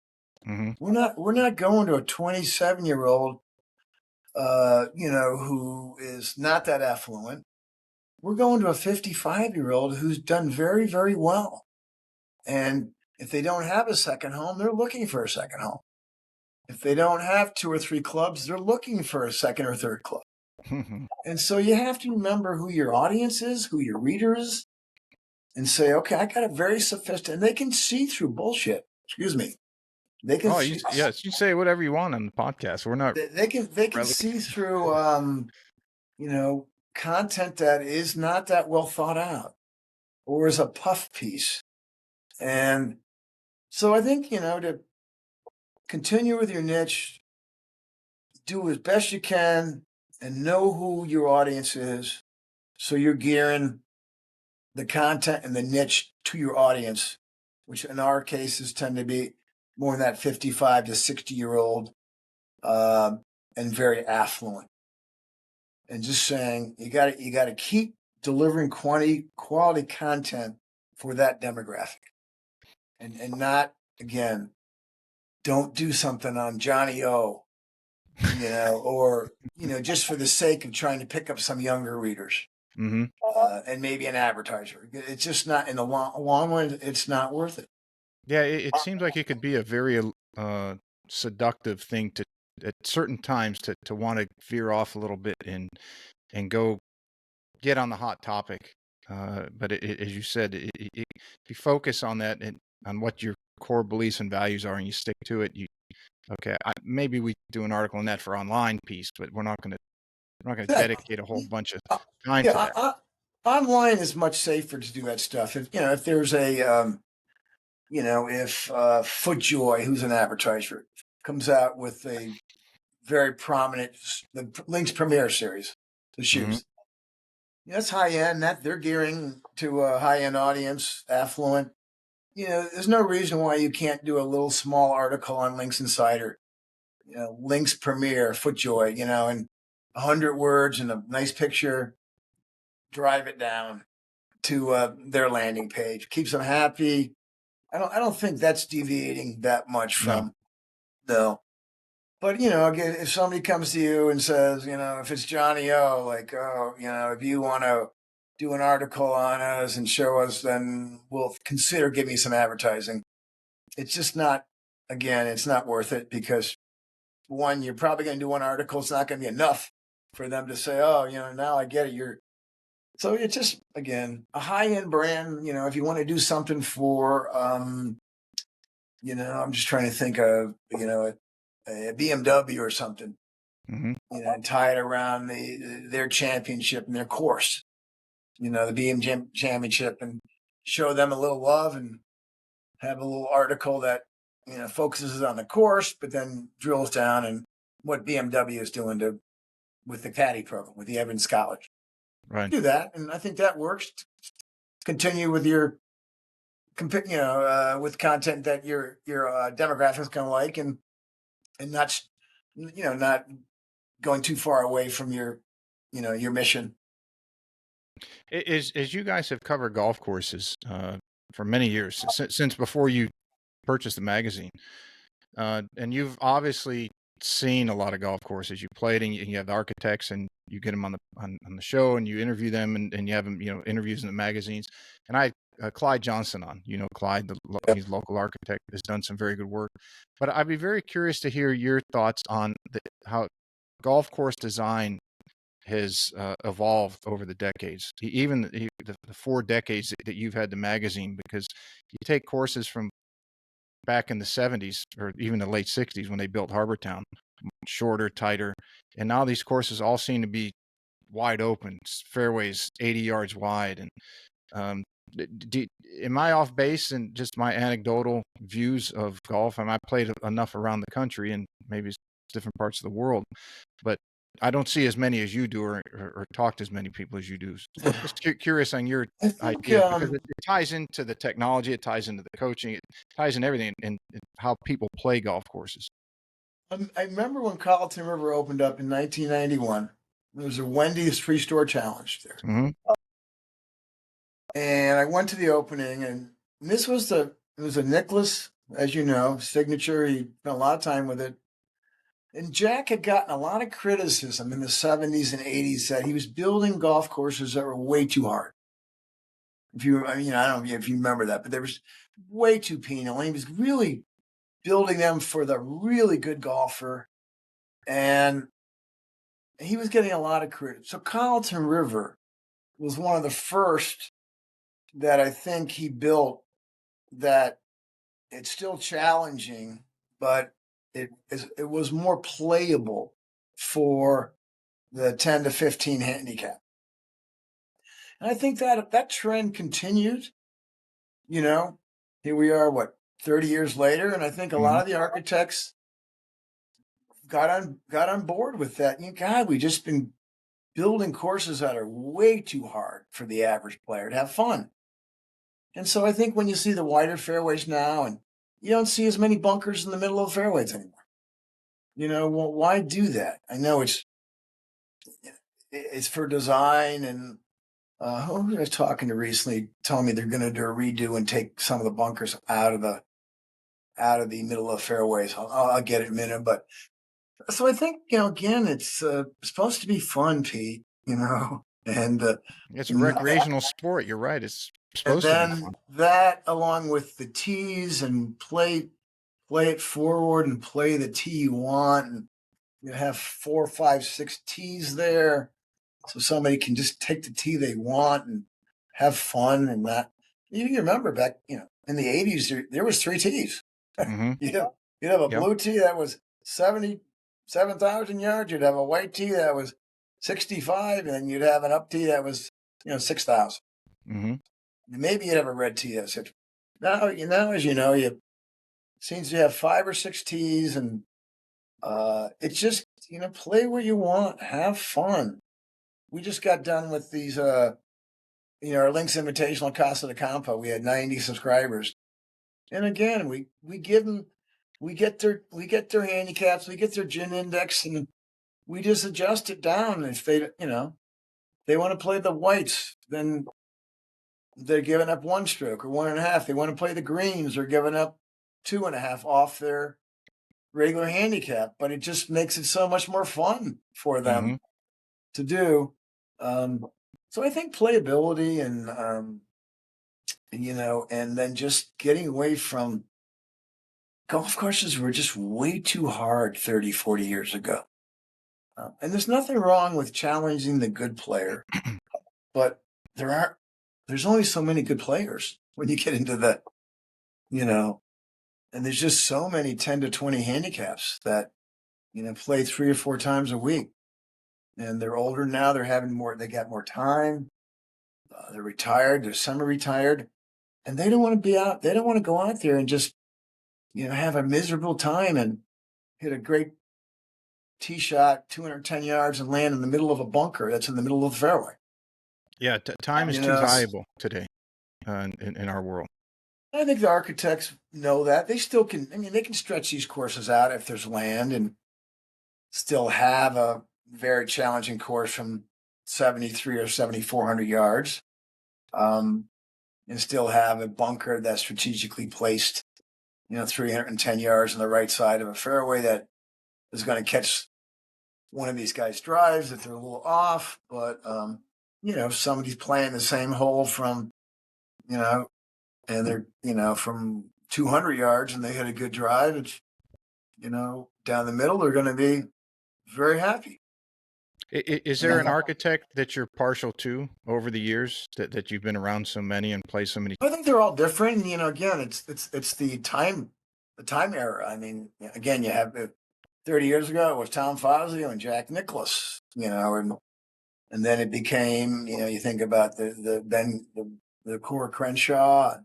Mm-hmm. We're not going to a 27-year-old, who is not that affluent. We're going to a 55-year-old who's done very, very well. And if they don't have a second home, they're looking for a second home. If they don't have 2 or 3 clubs, they're looking for a second or third club. And so you have to remember who your audience is, who your reader is, and say, okay, I got a very sophisticated, and they can see through bullshit. Excuse me. They can see. Yes, you say whatever you want on the podcast. We're not. They can see through, content that is not that well thought out, or is a puff piece. And so I think, to continue with your niche, do as best you can, and know who your audience is. So you're gearing the content and the niche to your audience, which in our cases tend to be more than that 55 to 60-year-old, and very affluent. And just saying, you got to keep delivering quality content for that demographic, and not, again, don't do something on Johnny O, or just for the sake of trying to pick up some younger readers. Mm-hmm. And maybe an advertiser. It's just not, in the long run, it's not worth it. Yeah, it seems like it could be a very seductive thing to at certain times to want to veer off a little bit and go get on the hot topic. But as you said, if you focus on that and on what your core beliefs and values are, and you stick to it, maybe we do an article on that for online piece, but we're not going to dedicate a whole bunch of time to that. Online is much safer to do that stuff. If there's a if FootJoy, who's an advertiser, comes out with a very prominent, the Lynx Premier series, the shoes. That's high end. That they're gearing to a high end audience, affluent. There's no reason why you can't do a little small article on Lynx Insider, Lynx Premier, FootJoy, and 100 words and a nice picture. Drive it down to their landing page. Keeps them happy. I don't think that's deviating that much from no. But again, if somebody comes to you and says, if it's Johnny O, like, oh, if you want to do an article on us and show us, then we'll consider giving you some advertising. It's just not. Again, it's not worth it, because one, you're probably going to do one article. It's not going to be enough for them to say, oh, now I get it. So it's just, again, a high-end brand. If you want to do something for, I'm just trying to think of, a BMW or something, and tie it around their championship and their course, the BM championship, and show them a little love, and have a little article that, focuses on the course, but then drills down and what BMW is doing with the caddy program, with the Evans College. Right. Do that, and I think that works. Continue with your, with content that your demographics going to like, and not, not going too far away from your mission. As you guys have covered golf courses for many years, since before you purchased the magazine, and you've obviously seen a lot of golf courses. You played, and you have the architects, and you get them on the show, and you interview them, and you have them, interviews in the magazines. And I Clyde Johnson on, Clyde, he's a local architect, has done some very good work. But I'd be very curious to hear your thoughts on how golf course design has evolved over the decades, even the 4 decades that you've had the magazine, because you take courses from back in the 70s or even the late 60s when they built Harbortown, shorter, tighter, and now these courses all seem to be wide open, fairways 80 yards wide, and um, am I off base in just my anecdotal views of golf? I played enough around the country and maybe different parts of the world, but I don't see as many as you do, or talk to as many people as you do. Just curious on your I think ideas, because it ties into the technology, it ties into the coaching, it ties in everything, and how people play golf courses. I remember when Carlton River opened up in 1991. There was a Wendy's free store challenge there, Hmm. and I went to the opening, and this was it was a Nicholas, as you know, signature. He spent a lot of time with it. And Jack had gotten a lot of criticism in the 70s and 80s that he was building golf courses that were way too hard. If you, I mean, I don't know if you remember that, but there was way too penal. And he was really building them for the really good golfer. And he was getting a lot of credit. So Carlton River was one of the first that I think he built that it's still challenging, but it was more playable for the 10 to 15 handicap. And I think that trend continued. You know, here we are, what, 30 years later, and I think a lot Hmm. of the architects got on board with that. God, we just been building courses that are way too hard for the average player to have fun. And so I think when you see the wider fairways now, and you don't see as many bunkers in the middle of the fairways anymore. Well, why do that? I know it's for design, and who was I talking to recently telling me they're going to do a redo and take some of the bunkers out of the middle of fairways. I'll get it in a minute, but so I think again, it's supposed to be fun, Pete. And It's a n- recreational sport. You're right. It's and supposed to be then fun. that along with the tees and play it forward and play the tee you want, and you have 4, 5, 6 tees there, so somebody can just take the tee they want and have fun. And that you remember back in the 80s there was 3 tees. Hmm. You'd have a Yep. blue tee that was 77,000 yards. You'd have a white tee that was 65, and then you'd have an up tee that was 6,000. Hmm. Maybe you'd have a red tee that's 6. Now, as you know, you seems you have 5 or 6 tees, and it's just play where you want, have fun. We just got done with these our Links Invitational Casa de Campo. We had 90 subscribers. And again, we give them, we get their handicaps, we get their gin index, and we just adjust it down. If they want to play the whites, then they're giving up 1 stroke or 1.5. They want to play the greens, they're giving up 2.5 off their regular handicap. But it just makes it so much more fun for Hmm. them to do. Um, so I think playability and and then just getting away from golf courses were just way too hard 30, 40 years ago. And there's nothing wrong with challenging the good player, but there are there's only so many good players when you get into you know, and there's just so many 10 to 20 handicaps that, play 3 or 4 times a week. And they're older now, they got more time, they're retired, they're semi-retired, and they don't want to be out, they don't want to go out there and just, have a miserable time and hit a great tee shot 210 yards and land in the middle of a bunker that's in the middle of the fairway. Yeah. Time is You too know, valuable today, in our world. I think the architects know that. They still can, I mean, they can stretch these courses out if there's land and still have a very challenging course from 73 or 7,400 yards, um, and still have a bunker that's strategically placed, 310 yards on the right side of a fairway that is going to catch one of these guys' drives if they're a little off. But, if somebody's playing the same hole from, you know, and they're, from 200 yards and they hit a good drive, it's, down the middle, they're going to be very happy. Is there an architect that you're partial to over the years, that you've been around so many and play so many? I think they're all different. Again, it's the time era. I mean, again, you have 30 years ago it was Tom Fazio and Jack Nicklaus. and then it became, you think about the core Crenshaw,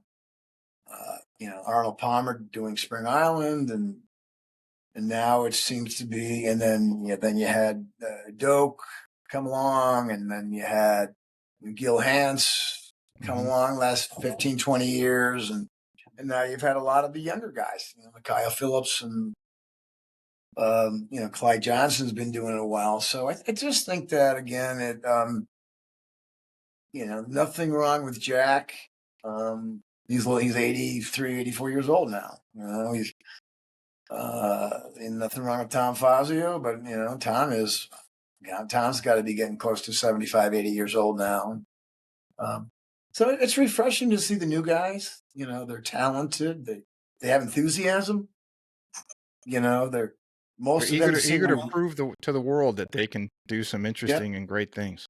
Arnold Palmer doing Spring Island, and now it seems to be, and then you had Doak come along, and then you had Gil Hanse come Mm-hmm. along last 15, 20 years, and now you've had a lot of the younger guys, Kyle Phillips and Clyde Johnson's been doing it a while. So I just think that again, nothing wrong with Jack. He's 83, 84 years old now. He's and nothing wrong with Tom Fazio, but Tom's got to be getting close to 75, 80 years old now. So it's refreshing to see the new guys. They're talented. They have enthusiasm. They're They're most of eager them to seem prove to the world that they can do some yeah, interesting and great things.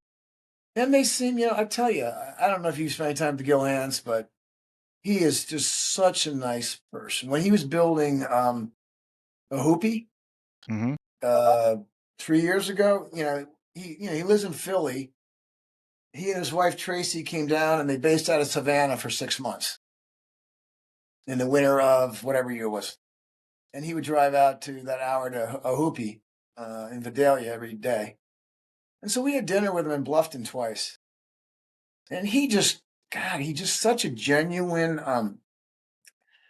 and they seem, I tell you, I don't know if you spent any time with Gil Hanse, but he is just such a nice person. When he was building a hoopie Mm-hmm. uh, 3 years ago, he lives in Philly. He and his wife Tracy came down and they based out of Savannah for 6 months in the winter of whatever year it was. And he would drive out to that hour to a hoopie in Vidalia every day. And so we had dinner with him in Bluffton twice. And he's just such a genuine,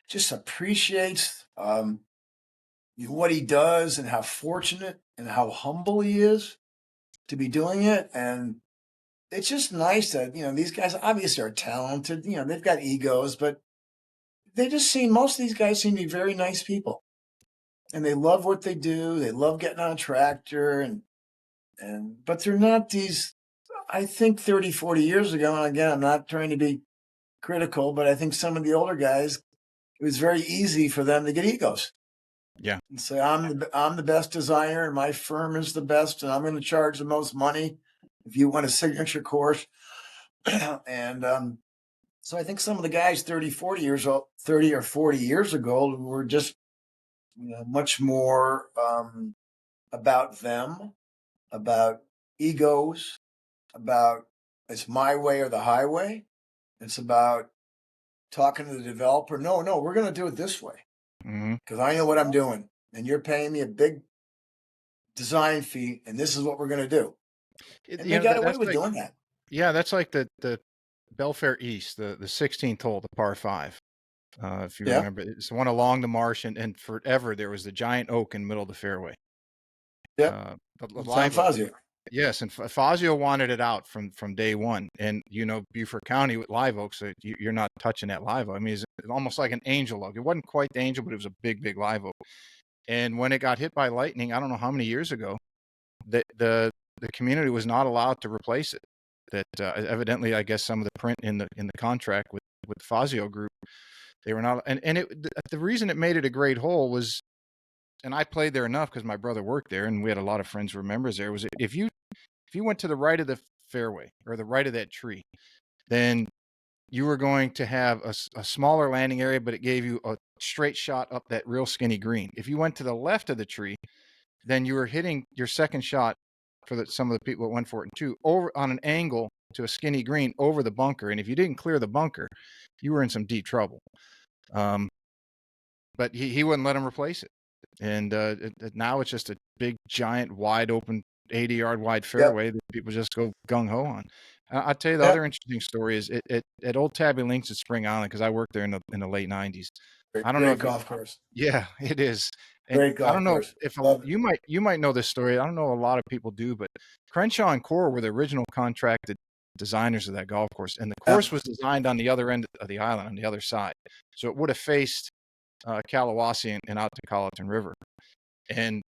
just appreciates what he does and how fortunate and how humble he is to be doing it. And it's just nice that, these guys obviously are talented. They've got egos, but most of these guys seem to be very nice people. And they love what they do. They love getting on a tractor but they're not these, I think 30, 40 years ago. And again, I'm not trying to be critical, but I think some of the older guys, it was very easy for them to get egos Yeah. and say, I'm the best designer and my firm is the best and I'm going to charge the most money if you want a signature course. and so I think some of the guys 30 or 40 years ago were just much more about them, about egos, about it's my way or the highway. It's about talking to the developer. No, we're going to do it this way Mm-hmm. because I know what I'm doing, and you're paying me a big design fee, and this is what we're going to do. And they got away That's with like, doing that. yeah, that's like the Belfair East, the 16th hole, the par five. If you Yeah, remember, it's the one along the marsh, and forever there was the giant oak in the middle of the fairway. yeah. The Tom live oak. Fazio. Yes, and Fazio wanted it out from day one. And Beaufort County with live oaks, you're not touching that live oak. I mean, it's almost like an angel oak. It wasn't quite the angel, but it was a big, big live oak. And when it got hit by lightning, I don't know how many years ago, the community was not allowed to replace it. That evidently, I guess some of the print in the contract with the Fazio Group, they were not. And the reason it made it a great hole was, and I played there enough because my brother worked there, and we had a lot of friends who were members there. Was if you went to the right of the fairway or the right of that tree, then you were going to have a smaller landing area, but it gave you a straight shot up that real skinny green. If you went to the left of the tree, then you were hitting your second shot for some of the people that went for it too, over on an angle to a skinny green over the bunker. And if you didn't clear the bunker, you were in some deep trouble. But he wouldn't let him replace it. And now it's just a big, giant, wide open 80-yard wide Yep. fairway that people just go gung ho on. I'll tell you the Yep. other interesting story is at Old Tabby Links at Spring Island, because I worked there in the late 90s. I don't know Great if you, golf course. yeah, it is. And Great I golf don't know course. if Love it. you might know this story. I don't know a lot of people do, but Crenshaw and Core were the original contracted designers of that golf course, and the Yep. course was designed on the other end of the island, on the other side, so it would have faced Kalawasi and out to Colleton River. And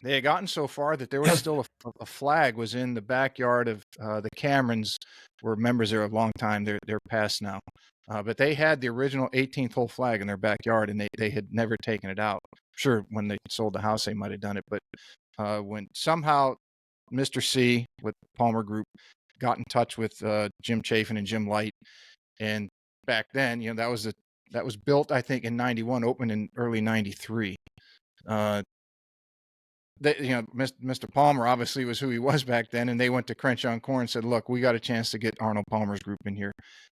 they had gotten so far that there was still a flag was in the backyard of the Camerons, were members there a long time. They're past now. But they had the original 18th hole flag in their backyard, and they had never taken it out. Sure, when they sold the house, they might have done it. But when somehow Mr. C with Palmer Group got in touch with Jim Chafin and Jim Light, and back then, that was built, I think, in 91, opened in early 93. Mr. Palmer obviously was who he was back then, and they went to Crenshaw and Core and said, "Look, we got a chance to get Arnold Palmer's group in here.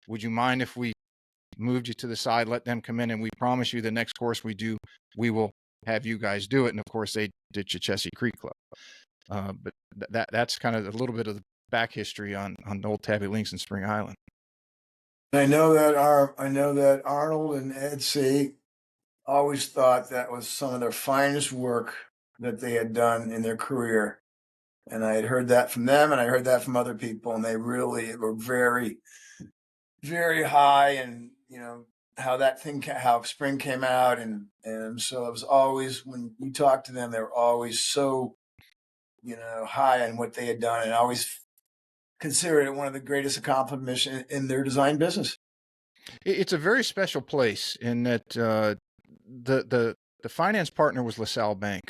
Would you mind if we moved you to the side, let them come in, and we promise you the next course we do, we will have you guys do it." And of course, they did Chichessie Creek Club. But that's kind of a little bit of the back history on Old Tabby Links in Spring Island. I know that Arnold and Ed C. always thought that was some of their finest work that they had done in their career. And I had heard that from them, and I heard that from other people, and they really were very, very high. And how Spring came out, and so it was always, when you talk to them, they were always so high on what they had done, and always considered it one of the greatest accomplishments in their design business. It's a very special place in that the finance partner was LaSalle Bank.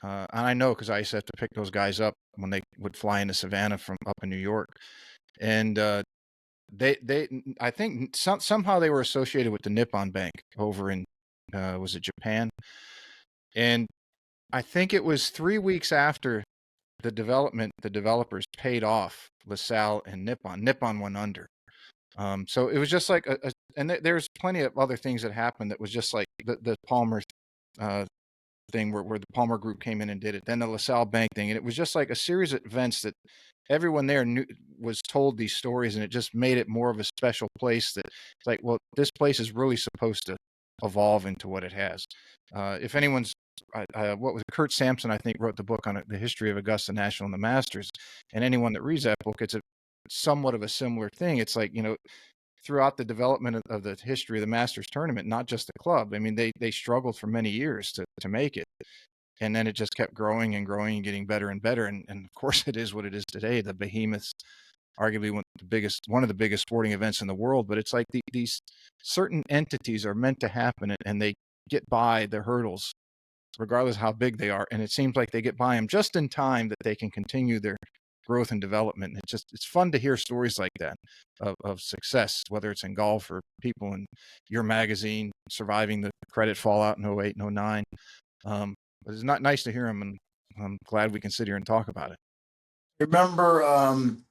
And I know because I used to have to pick those guys up when they would fly into Savannah from up in New York. And they I think somehow they were associated with the Nippon Bank over in was it Japan? And I think it was 3 weeks after the developers paid off LaSalle and Nippon. Nippon went under. So it was just like and there's plenty of other things that happened that was just like the Palmer uh, thing where the Palmer Group came in and did it, then the LaSalle Bank thing, and it was just like a series of events that everyone there was told these stories, and it just made it more of a special place. That it's like, well, this place is really supposed to evolve into what it has. If anyone's what was it, Kurt Sampson, I think, wrote the book on the history of Augusta National and the Masters, and anyone that reads that book, it's a somewhat of a similar thing. It's like, throughout the development of the history of the Masters tournament, not just the club. I mean, they struggled for many years to make it. And then it just kept growing and growing and getting better and better. And of course, it is what it is today. The behemoths, arguably one of the biggest sporting events in the world. But it's like these certain entities are meant to happen, and they get by the hurdles, regardless of how big they are. And it seems like they get by them just in time that they can continue their growth and development. It's fun to hear stories like that of success, whether it's in golf or people in your magazine surviving the credit fallout in 08 and 09. But it's not nice to hear them, and I'm glad we can sit here and talk about it. Remember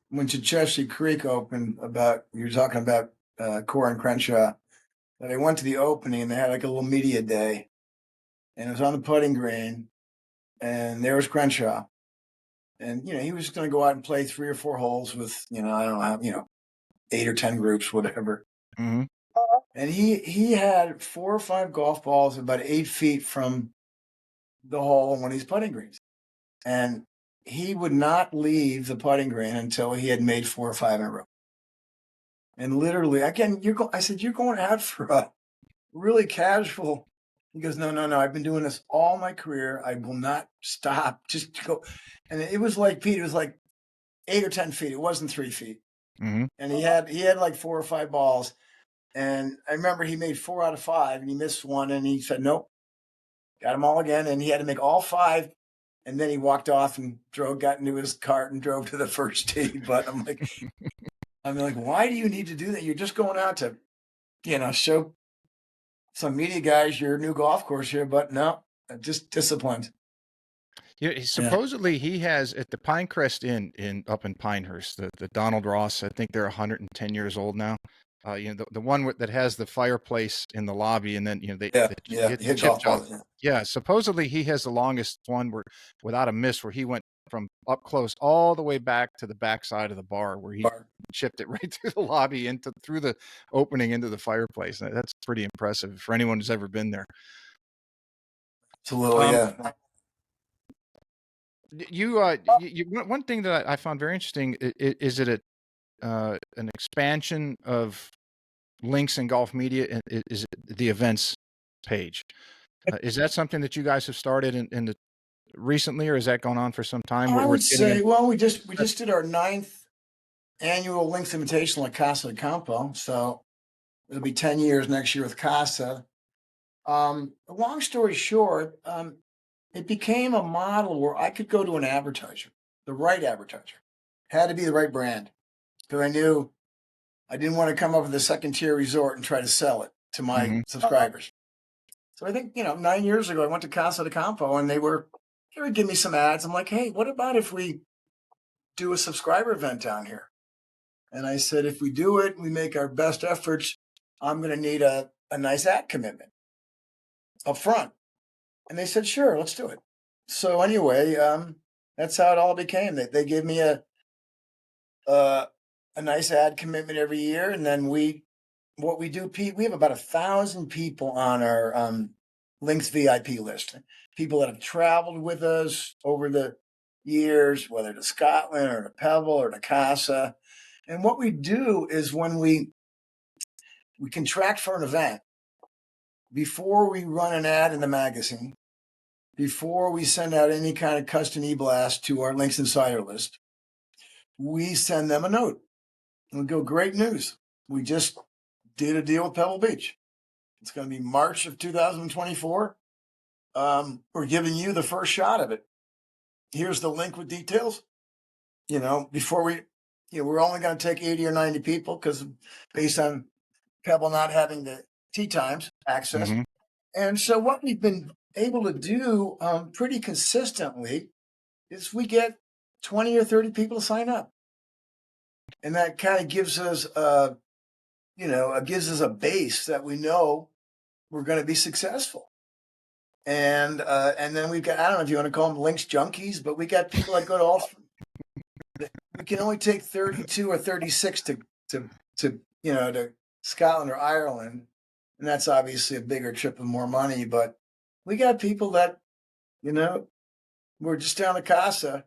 when Chichessie Creek opened, you were talking about Core and Crenshaw, that I went to the opening and they had like a little media day, and it was on the putting green, and there was Crenshaw. And he was going to go out and play 3 or 4 holes with I don't know how 8 or 10 groups, whatever. Mm-hmm. And he had 4 or 5 golf balls about 8 feet from the hole on one of these putting greens, and he would not leave the putting green until he had made 4 or 5 in a row. And literally, again, I said, "You're going out for a really casual." He goes, "No, no, no. I've been doing this all my career. I will not stop. Just go." And it was like, Pete, it was like 8 or 10 feet. It wasn't 3 feet. Mm-hmm. And he had like 4 or 5 balls. And I remember he made 4 out of 5, and he missed one, and he said, "Nope, got them all again." And he had to make all 5. And then he walked off and got into his cart and drove to the first tee. But I'm like, why do you need to do that? You're just going out to, show some media guys your new golf course here. But no, just disciplined. Supposedly he has at the Pinecrest Inn up in Pinehurst, the Donald Ross. I think they're 110 years old now. The one that has the fireplace in the lobby, and then they hit the chip job. Yeah, supposedly he has the longest one without a miss, where he went from up close all the way back to the back side of the bar, where he chipped it right through the lobby through the opening into the fireplace. That's pretty impressive for anyone who's ever been there. Absolutely, yeah. One thing that I found very interesting is it an expansion of links in golf media? Is it the events page? Is that something that you guys have started in recently, or has that gone on for some time? I would say, well, we just did our 9th annual Links Invitational at Casa de Campo, so it'll be 10 years next year with Casa. Long story short, it became a model where I could go to an advertiser, the right advertiser, had to be the right brand, because I knew I didn't want to come up with a second-tier resort and try to sell it to my subscribers. So I think 9 years ago I went to Casa de Campo, and they were they would give me some ads. I'm like, hey, what about if we do a subscriber event down here? And I said, if we do it, we make our best efforts. I'm going to need a nice ad commitment up front. And they said, sure, let's do it. So anyway, that's how it all became. They gave me uh, a nice ad commitment every year, and then what we do, Pete, we have about 1,000 people on our Links VIP list. People that have traveled with us over the years, whether to Scotland or to Pebble or to Casa. And what we do is when we contract for an event, before we run an ad in the magazine, before we send out any kind of custom e-blast to our Links Insider list, we send them a note and we go, great news. We just did a deal with Pebble Beach. It's going to be March of 2024. We're giving you the first shot of it. Here's the link with details. Before we're only going to take 80 or 90 people because based on Pebble not having the tee times access. Mm-hmm. And so what we've been able to do pretty consistently is we get 20 or 30 people to sign up. And that kind of gives us, gives us a base that we know we're going to be successful. And then we've got, I don't know if you want to call them links junkies, but we got people that go to all. We can only take 32 or 36 to Scotland or Ireland, and that's obviously a bigger trip and more money. But we got people that were just down to Casa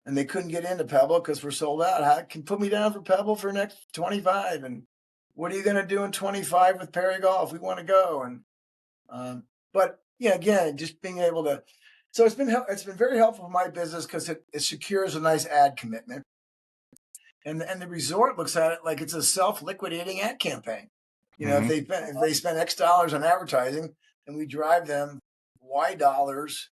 and they couldn't get into Pebble because we're sold out. How can put me down for Pebble for next 25? And what are you going to do in 25 with Perry Golf? We want to go. And but yeah, again, just being able to. So it's been very helpful for my business because it secures a nice ad commitment, and the resort looks at it like it's a self-liquidating ad campaign. Mm-hmm. If they spend X dollars on advertising and we drive them Y dollars,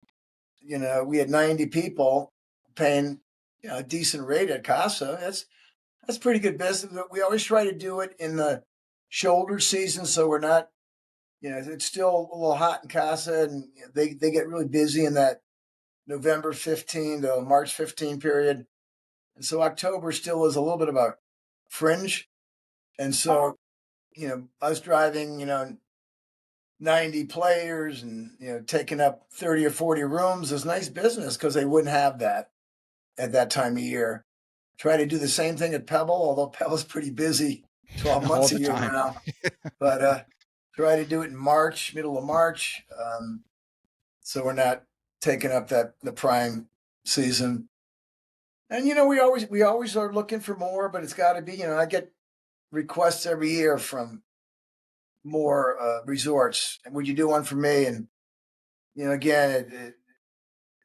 we had 90 people paying a decent rate at Casa. That's pretty good business. We always try to do it in the shoulder season, so we're not. It's still a little hot in Casa, and they get really busy in that November 15 to March 15 period. And so October still is a little bit of a fringe. And so, us driving, 90 players and, taking up 30 or 40 rooms is nice business because they wouldn't have that at that time of year. Try to do the same thing at Pebble, although Pebble's pretty busy 12 All months a the year time. now. But try to do it in March, middle of March. So we're not taking up the prime season. And we always are looking for more, but it's got to be. I get requests every year from more resorts. And would you do one for me? And again,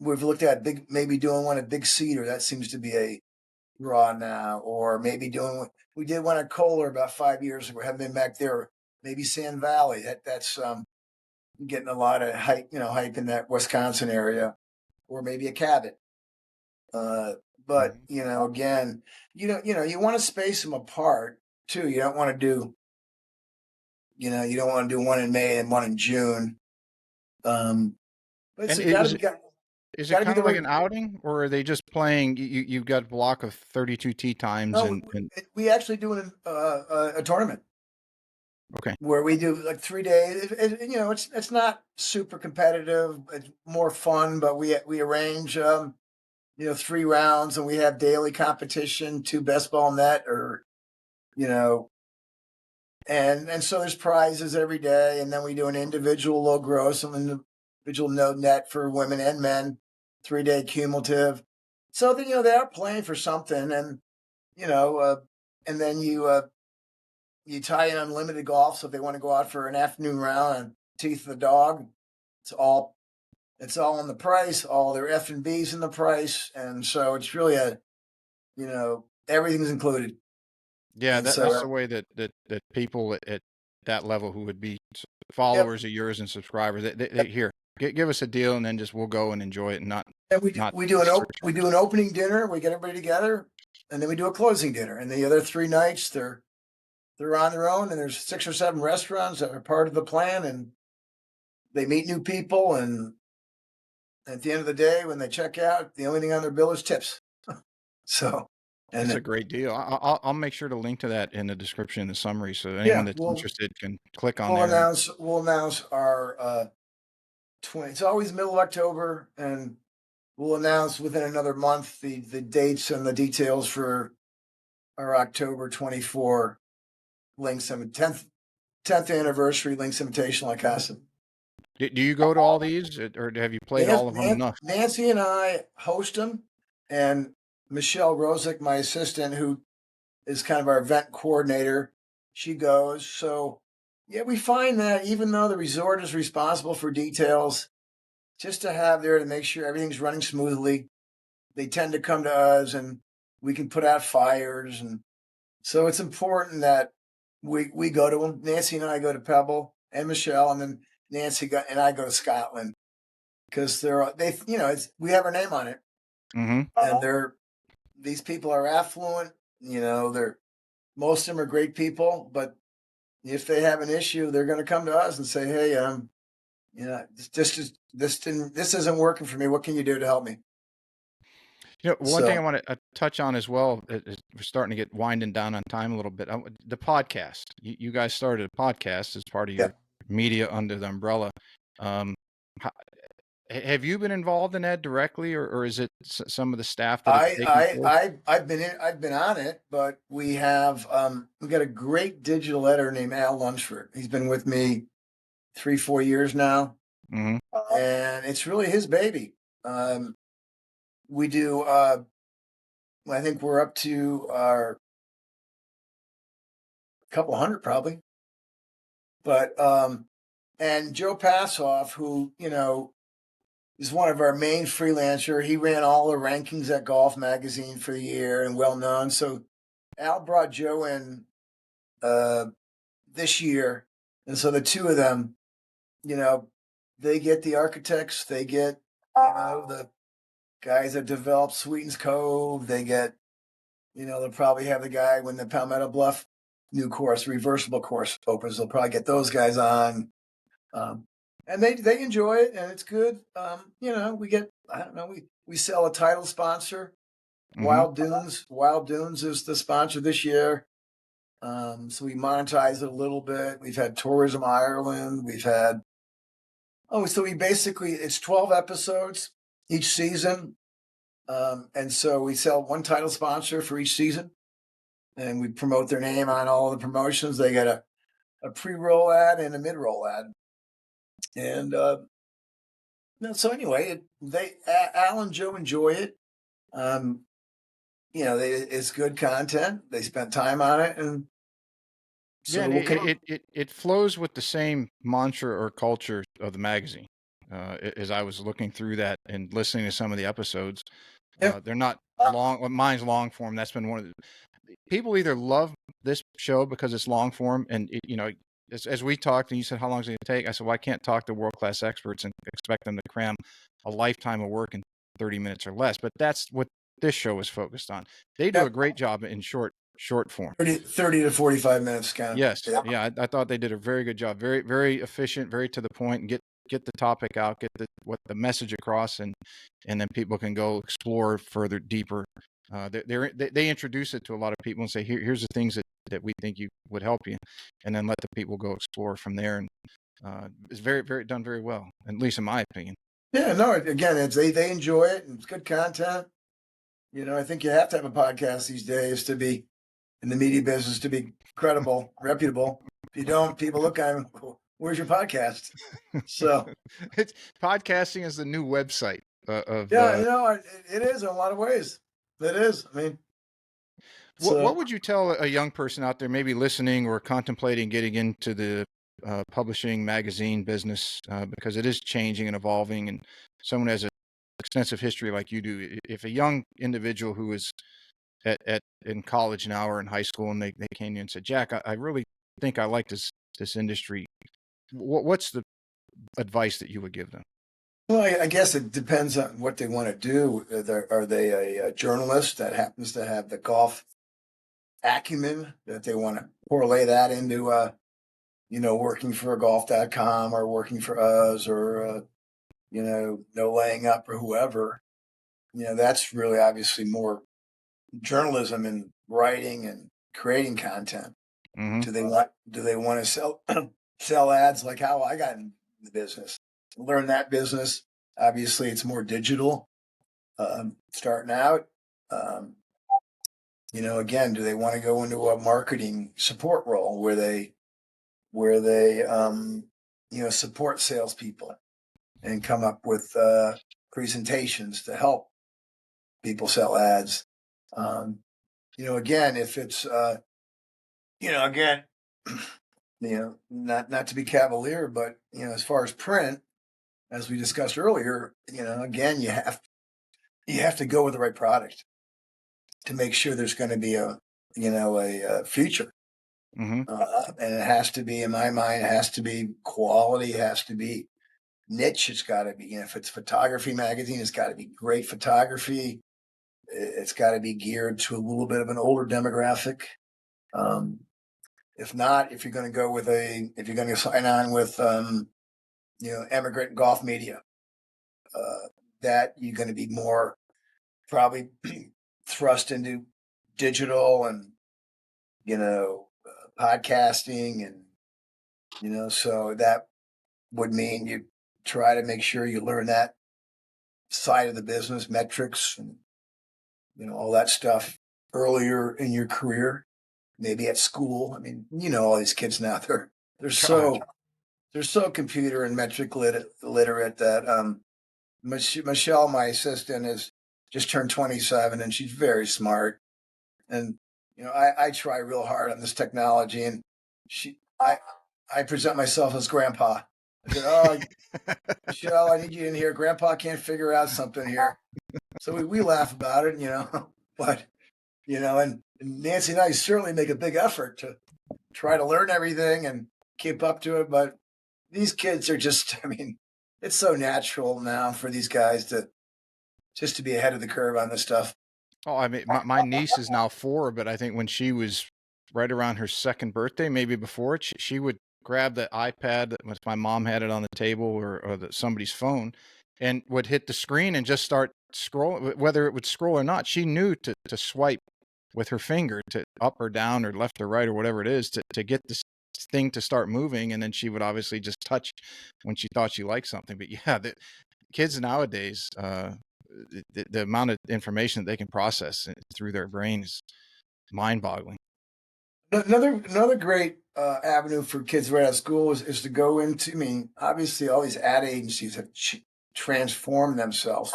we've looked at maybe doing one at Big Cedar. That seems to be a draw now, or maybe we did one at Kohler about 5 years ago. Haven't been back there. Maybe Sand Valley. That's getting a lot of hype in that Wisconsin area, or maybe a Cabot. But Mm-hmm. again, you want to space them apart too. You don't want to do, you don't want to do one in May and one in June. But it's And got to be is it got to be kind the of like right. an outing, or are they just playing? You've got a block of 32 tee times, No, and we actually do a tournament okay. where we do like 3 days. It's not super competitive. It's more fun, but we arrange 3 rounds, and we have daily competition, 2 best ball net, or you know and so there's prizes every day, and then we do an individual low gross and an individual no net for women and men, 3 day cumulative. So then they are playing for something, and you know, uh, and then you tie in unlimited golf. So if they want to go out for an afternoon round on Teeth of the Dog, it's all it's all in the price. All their F and B's in the price, and so it's really everything's included. Yeah, And that's so the way that people at that level who would be yep, followers of yours and subscribers, they here give us a deal, and then just we'll go and enjoy it, and and not we do surcharge. an opening dinner. We get everybody together, and then we do a closing dinner. And the other 3 nights, they're on their own, and there's 6 or 7 restaurants that are part of the plan, and they meet new people, and At the end of the day, when they check out, the only thing on their bill is tips. So, That's and a great deal. I'll make sure to link to that in the description in the summary so anyone yeah, that's interested can click on there. we'll announce our 20. It's always middle of October, and we'll announce within another month the dates and the details for our October 24 links and 10th anniversary links invitation like Casa. Do you go to all these, or have you played all of them enough? Nancy and I host them, and Michelle Rosick, my assistant, who is kind of our event coordinator, she goes. So, yeah, we find that even though the resort is responsible for details, just to have there to make sure everything's running smoothly, they tend to come to us and we can put out fires. And so it's important that we go to them. Nancy and I go to Pebble and Michelle, and then and I go to Scotland because we have our name on it, Mm-hmm. and these people are affluent. They're most of them are great people, but if they have an issue, they're going to come to us and say, "Hey, this isn't working for me. What can you do to help me?" One thing I So want to touch on as well is we're starting to get winding down on time a little bit. The podcast. You guys started a podcast as part of yeah, your media under the umbrella. Um, how, have you been involved in that directly, or is it some of the staff that it's taken forward? I've been on it, but we got a great digital editor named Al Lunsford. He's been with me 3-4 years now, Mm-hmm. and it's really his baby. We do. I think we're up to our couple hundred probably, but and Joe Passoff, who is one of our main freelancer. He ran all the rankings at Golf Magazine for the year and well known. So Al brought Joe in uh, this year, and so the two of them, you know, they get the architects, they get the guys that develop Sweetens Cove, they get they'll probably have the guy when the Palmetto Bluff new course, reversible course opens. They'll probably get those guys on. Um, and they enjoy it, and it's good. We get I don't know we sell a title sponsor. Mm-hmm. Wild Dunes is the sponsor this year. So we monetize it a little bit. We've had Tourism Ireland. We've had so we basically it's 12 episodes each season, and so we sell one title sponsor for each season, and we promote their name on all the promotions. They get a pre-roll ad and a mid-roll ad, and no, so anyway, Al and Joe enjoy it. Um, it's good content. They spent time on it, and Yeah, so and we'll it flows with the same mantra or culture of the magazine. As I was looking through that and listening to some of the episodes, yeah, they're not long. Well, mine's long form. That's been one of the people either love this show because it's long form, and as we talked, and you said, "How long is it going to take?" I said, "Well, I can't talk to world class experts and expect them to cram a lifetime of work in 30 minutes or less." But that's what this show is focused on. They do yeah, a great job in short form. 30 to 45 minutes, kind of. Yes, Yeah, yeah, I thought they did a very good job. Very, very efficient, very to the point, and get the topic out, get the message across, and then people can go explore further deeper. They introduce it to a lot of people and say, here's the things that we think you would help you, and then let the people go explore from there. And it's very, very done very well, at least in my opinion. yeah. No, again, they enjoy it, and it's good content. I think you have to have a podcast these days to be in the media business to be credible, reputable. If you don't, people look at them. Where's your podcast? So It's podcasting is the new website of yeah, it is in a lot of ways. It is. I mean, what so would you tell a young person out there, maybe listening or contemplating getting into the publishing magazine business, because it is changing and evolving, and someone has an extensive history like you do. If a young individual who is in college now or in high school and they came to you and said, "Jack, I really think I like this industry," what's the advice that you would give them? well, I guess it depends on what they want to do. Are they a journalist that happens to have the golf acumen that they want to parlay that into, working for golf.com or working for us or no laying up or whoever. That's really obviously more journalism and writing and creating content. Mm-hmm. Do they want to sell ads like how I got in the business? Learn that business. Obviously, it's more digital. Starting out, um, again, do they want to go into a marketing support role where they support salespeople and come up with presentations to help people sell ads? Again, if it's again, not to be cavalier, but as far as print, as we discussed earlier, again, you have to go with the right product to make sure there's going to be a future. Mm-hmm. And it has to be, in my mind, it has to be quality, it has to be niche. It's got to be, if it's photography magazine, it's got to be great photography. It's got to be geared to a little bit of an older demographic. Um, if not, if you're going to sign on with, Emigrant Golf Media, that you're going to be more probably thrust into digital and, podcasting and, so that would mean you try to make sure you learn that side of the business, metrics and, all that stuff earlier in your career, maybe at school. I mean, all these kids now, they're Gosh. so they're so computer and metric literate that Michelle, my assistant, is just turned 27 and she's very smart. And I try real hard on this technology, and she I present myself as grandpa. I said, "Oh, Michelle, I need you in here. Grandpa can't figure out something here." So we laugh about it, but and Nancy and I certainly make a big effort to try to learn everything and keep up to it. But these kids are just, I mean, it's so natural now for these guys to just to be ahead of the curve on this stuff. Oh, I mean, my niece is now 4, but I think when she was right around her second birthday, maybe before it, she would grab the iPad that my mom had it on the table or somebody's phone and would hit the screen and just start scrolling, whether it would scroll or not. She knew to swipe with her finger to up or down or left or right or whatever it is to get this thing to start moving. And then she would obviously just touch when she thought she liked something. But yeah, the kids nowadays, the amount of information that they can process through their brain is mind-boggling. Another great avenue for kids right out of school is to go into. I mean, obviously, all these ad agencies have transformed themselves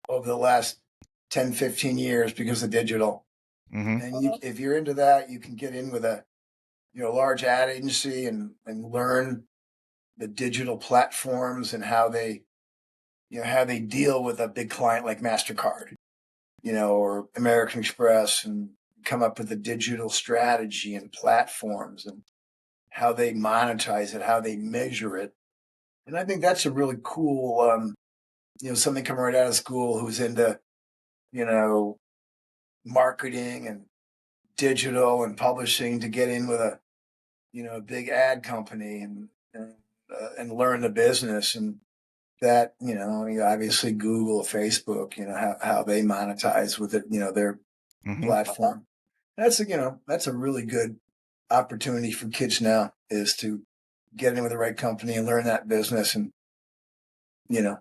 over the last 10, 15 years because of digital. Mm-hmm. And if you're into that, you can get in with a large ad agency and learn the digital platforms and how they deal with a big client like Mastercard, or American Express, and come up with a digital strategy and platforms and how they monetize it, how they measure it. And I think that's a really cool, something coming right out of school who's into, you know, marketing and digital and publishing to get in with a big ad company and learn the business. And that, obviously Google, Facebook, how they monetize with it, their Mm-hmm. platform. That's a really good opportunity for kids now, is to get in with the right company and learn that business and, you know,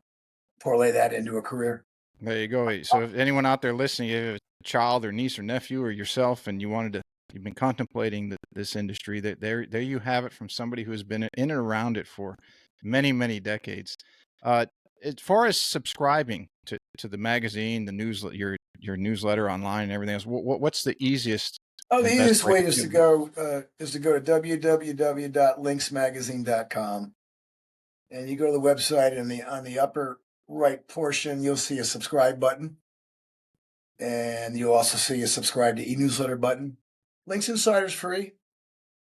parlay that into a career. There you go. So if anyone out there listening, you have a child or niece or nephew or yourself, and you've been contemplating this industry, that there you have it from somebody who has been in and around it for many, many decades. Uh, as far as subscribing to the magazine, the your newsletter online and everything else, what's the easiest Oh, the and best easiest way way to is do to it? go to www.linksmagazine.com, and you go to the website, and on the upper right portion you'll see a subscribe button, and you'll also see a subscribe to e-newsletter button. Links Insider's free,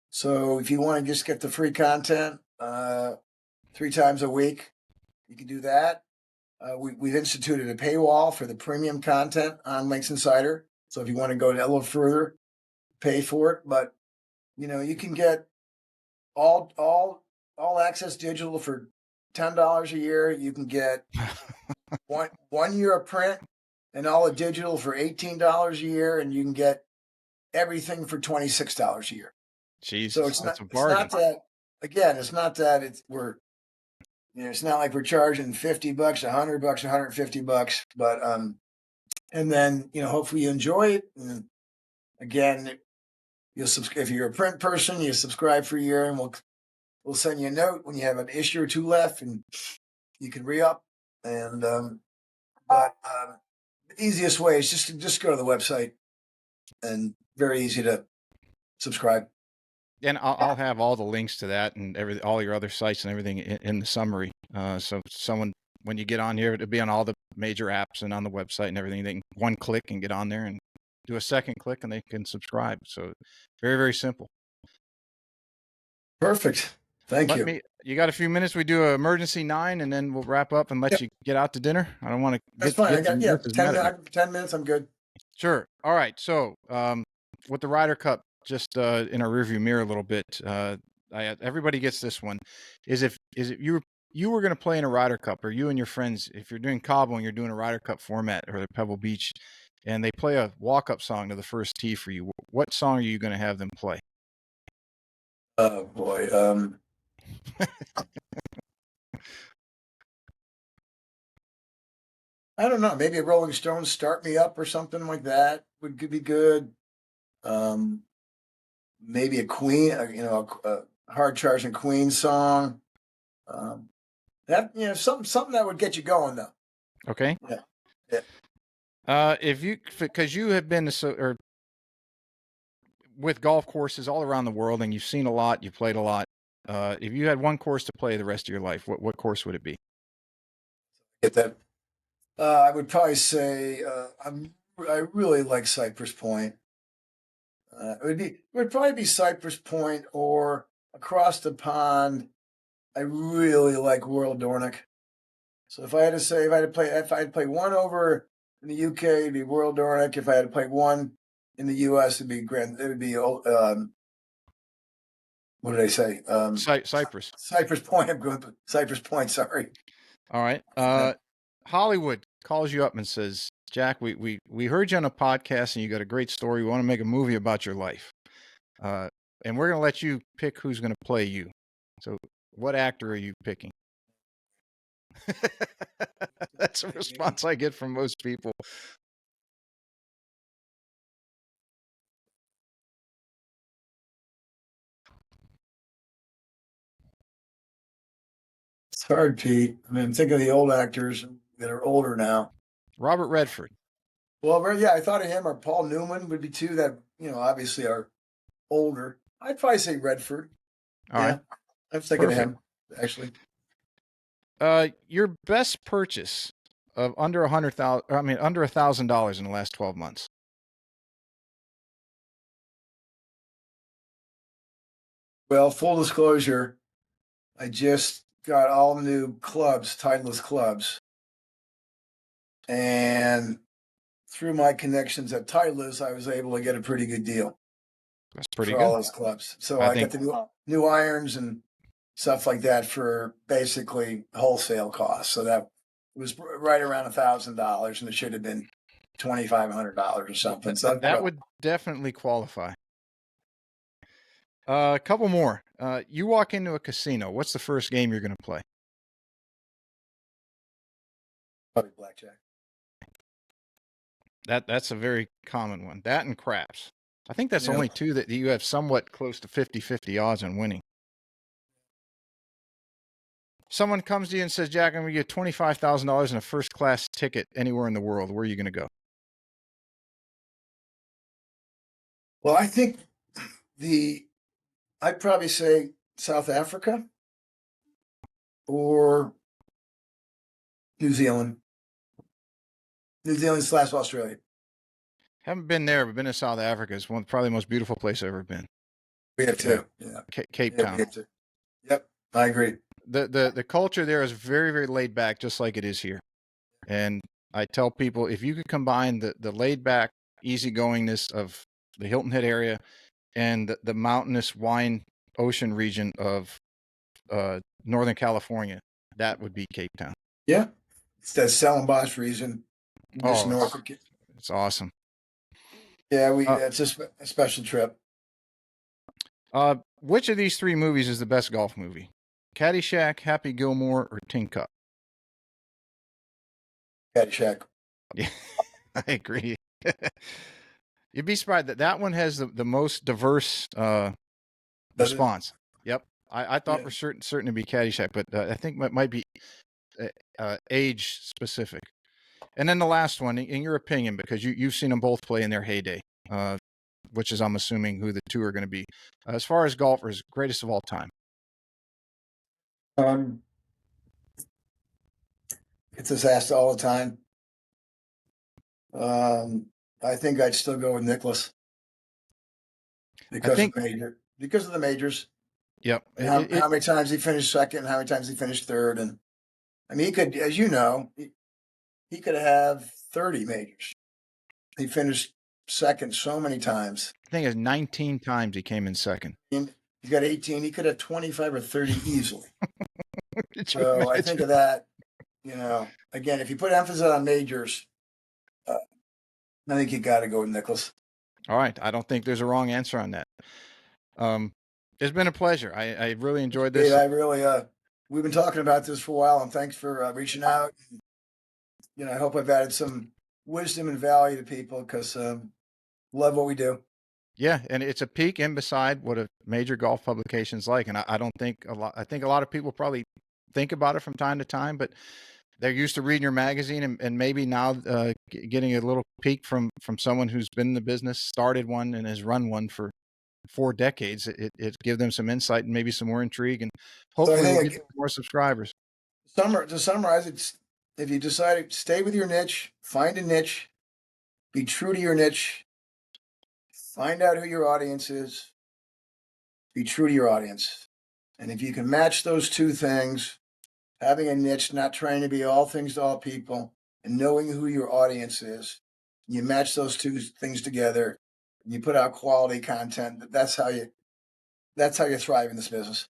so if you want to just get the free content 3 times a week, you can do that. We've instituted a paywall for the premium content on Links Insider, so if you want to go a little further, pay for it. But you can get all access digital for $10 a year. You can get one year of print and all the digital for $18 a year, and you can get everything for $26 a year. So Jesus, that's a it's not bargain. that again, it's not that it's not like we're charging $50, $100, $150, but and then hopefully you enjoy it. And again, you'll if you're a print person, you subscribe for a year, and we'll send you a note when you have an issue or two left, and you can re-up. And but the easiest way is just go to the website, and very easy to subscribe. And I'll have all the links to that and all your other sites and everything in the summary. So when you get on here, it'll be on all the major apps and on the website and everything. They can one click and get on there and do a second click and they can subscribe. So very, very simple. Perfect. Thank you. You got a few minutes? We do an emergency 9 and then we'll wrap up and let you get out to dinner. I don't want to That's fine. I got 10 minutes. I'm good. Sure. All right. So with the Ryder Cup just in our rearview mirror a little bit, everybody gets this one. Is it you were going to play in a Ryder Cup, or you and your friends, if you're doing Cabo and you're doing a Ryder Cup format or Pebble Beach, and they play a walk-up song to the first tee for you, what song are you going to have them play? Oh boy. I don't know. Maybe a Rolling Stones "Start Me Up" or something like that could be good. Maybe a Queen, a hard charging Queen song. That something that would get you going though. Okay. Yeah. Because you have been with golf courses all around the world and you've seen a lot, you've played a lot. If you had one course to play the rest of your life, what course would it be? Get that. I would probably say I really like Cypress Point. It would probably be Cypress Point or across the pond. I really like World Dornick. So if I had to play one over in the UK, it'd be World Dornick. If I had to play one in the US, it'd be It would be what did I say? Cypress. Cypress Point. I'm going with Cypress Point. Sorry. All right. Hollywood calls you up and says, Jack, we heard you on a podcast and you got a great story. We want to make a movie about your life. And we're going to let you pick who's going to play you. So what actor are you picking? That's a response I get from most people. It's hard, Pete. I mean, think of the old actors that are older now. Robert Redford. Well, yeah, I thought of him or Paul Newman would be two that, obviously are older. I'd probably say Redford. All right. I was thinking of him, actually. Your best purchase of under $1,000 in the last 12 months. Well, full disclosure, I just got all new clubs, Titleist clubs. And through my connections at Titleist, I was able to get a pretty good deal. That's pretty for good. all those clubs. So I got the new irons and stuff like that for basically wholesale costs. So that was right around $1,000, and it should have been $2,500 or something. So that would definitely qualify. A couple more. You walk into a casino. What's the first game you're going to play? Probably blackjack. That's a very common one. That and craps. I think that's only two that you have somewhat close to 50-50 odds on winning. Someone comes to you and says, Jack, I'm going to get $25,000 in a first-class ticket anywhere in the world. Where are you going to go? Well, I think I'd probably say South Africa or New Zealand. New Zealand / Australia. Haven't been there, but been to South Africa. It's probably the most beautiful place I've ever been. We have to. Yeah. Cape Town. We have to. Yep, I agree. The culture there is very, very laid back, just like it is here. And I tell people, if you could combine the laid back easygoingness of the Hilton Head area and the mountainous wine ocean region of Northern California, That would be Cape Town. Yeah, it's that Stellenbosch region, just Oh, north of. it's awesome. Yeah, Uh, it's a special trip. which of these three movies is the best golf movie? Caddyshack, Happy Gilmore, or Tin Cup? Caddyshack. Yeah, I agree. You'd be surprised that that one has the most diverse Does it? response. Yep. I thought Yeah. for certain to be Caddyshack, but I think it might be age specific. And then the last one, in your opinion, because you've seen them both play in their heyday, uh, which is I'm assuming who the two are going to be. As far as golfers, greatest of all time. Um, it's this asked all the time. Um, I think I'd still go with Nicholas I because of think. the majors Yep. and how many times he finished second, and how many times he finished third, and I mean he could, as you know, he could have 30 majors. He finished second so many times. I think it's 19 times he came in second. And he's got 18. He could have 25 or 30 easily. Could you So I think imagine? of that. Again, if you put emphasis on majors, I think you got to go with Nicholas. All right. I don't think there's a wrong answer on that. Um, it's been a pleasure. I really enjoyed Dave, this. I really, we've been talking about this for a while, and thanks for reaching out. I hope I've added some wisdom and value to people because love what we do. Yeah, and it's a peek in beside what a major golf publication's like. And I don't think a lot. I think a lot of people probably think about it from time to time, but they're used to reading your magazine, and maybe now getting a little peek from someone who's been in the business, started one, and has run one for 4 decades. It gives them some insight and maybe some more intrigue, and So I hopefully we'll think get more subscribers. to summarize, it's if you decide to stay with your niche, find a niche, be true to your niche, find out who your audience is, be true to your audience. And if you can match those two things, having a niche, not trying to be all things to all people, and knowing who your audience is, you match those two things together, and you put out quality content. That's how you thrive in this business.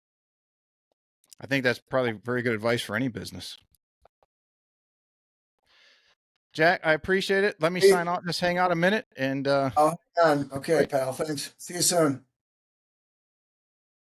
I think that's probably very good advice for any business. Jack, I appreciate it. Let me Hey, sign off. Just hang out a minute and I'll hang on. Okay, wait. pal. Thanks. See you soon.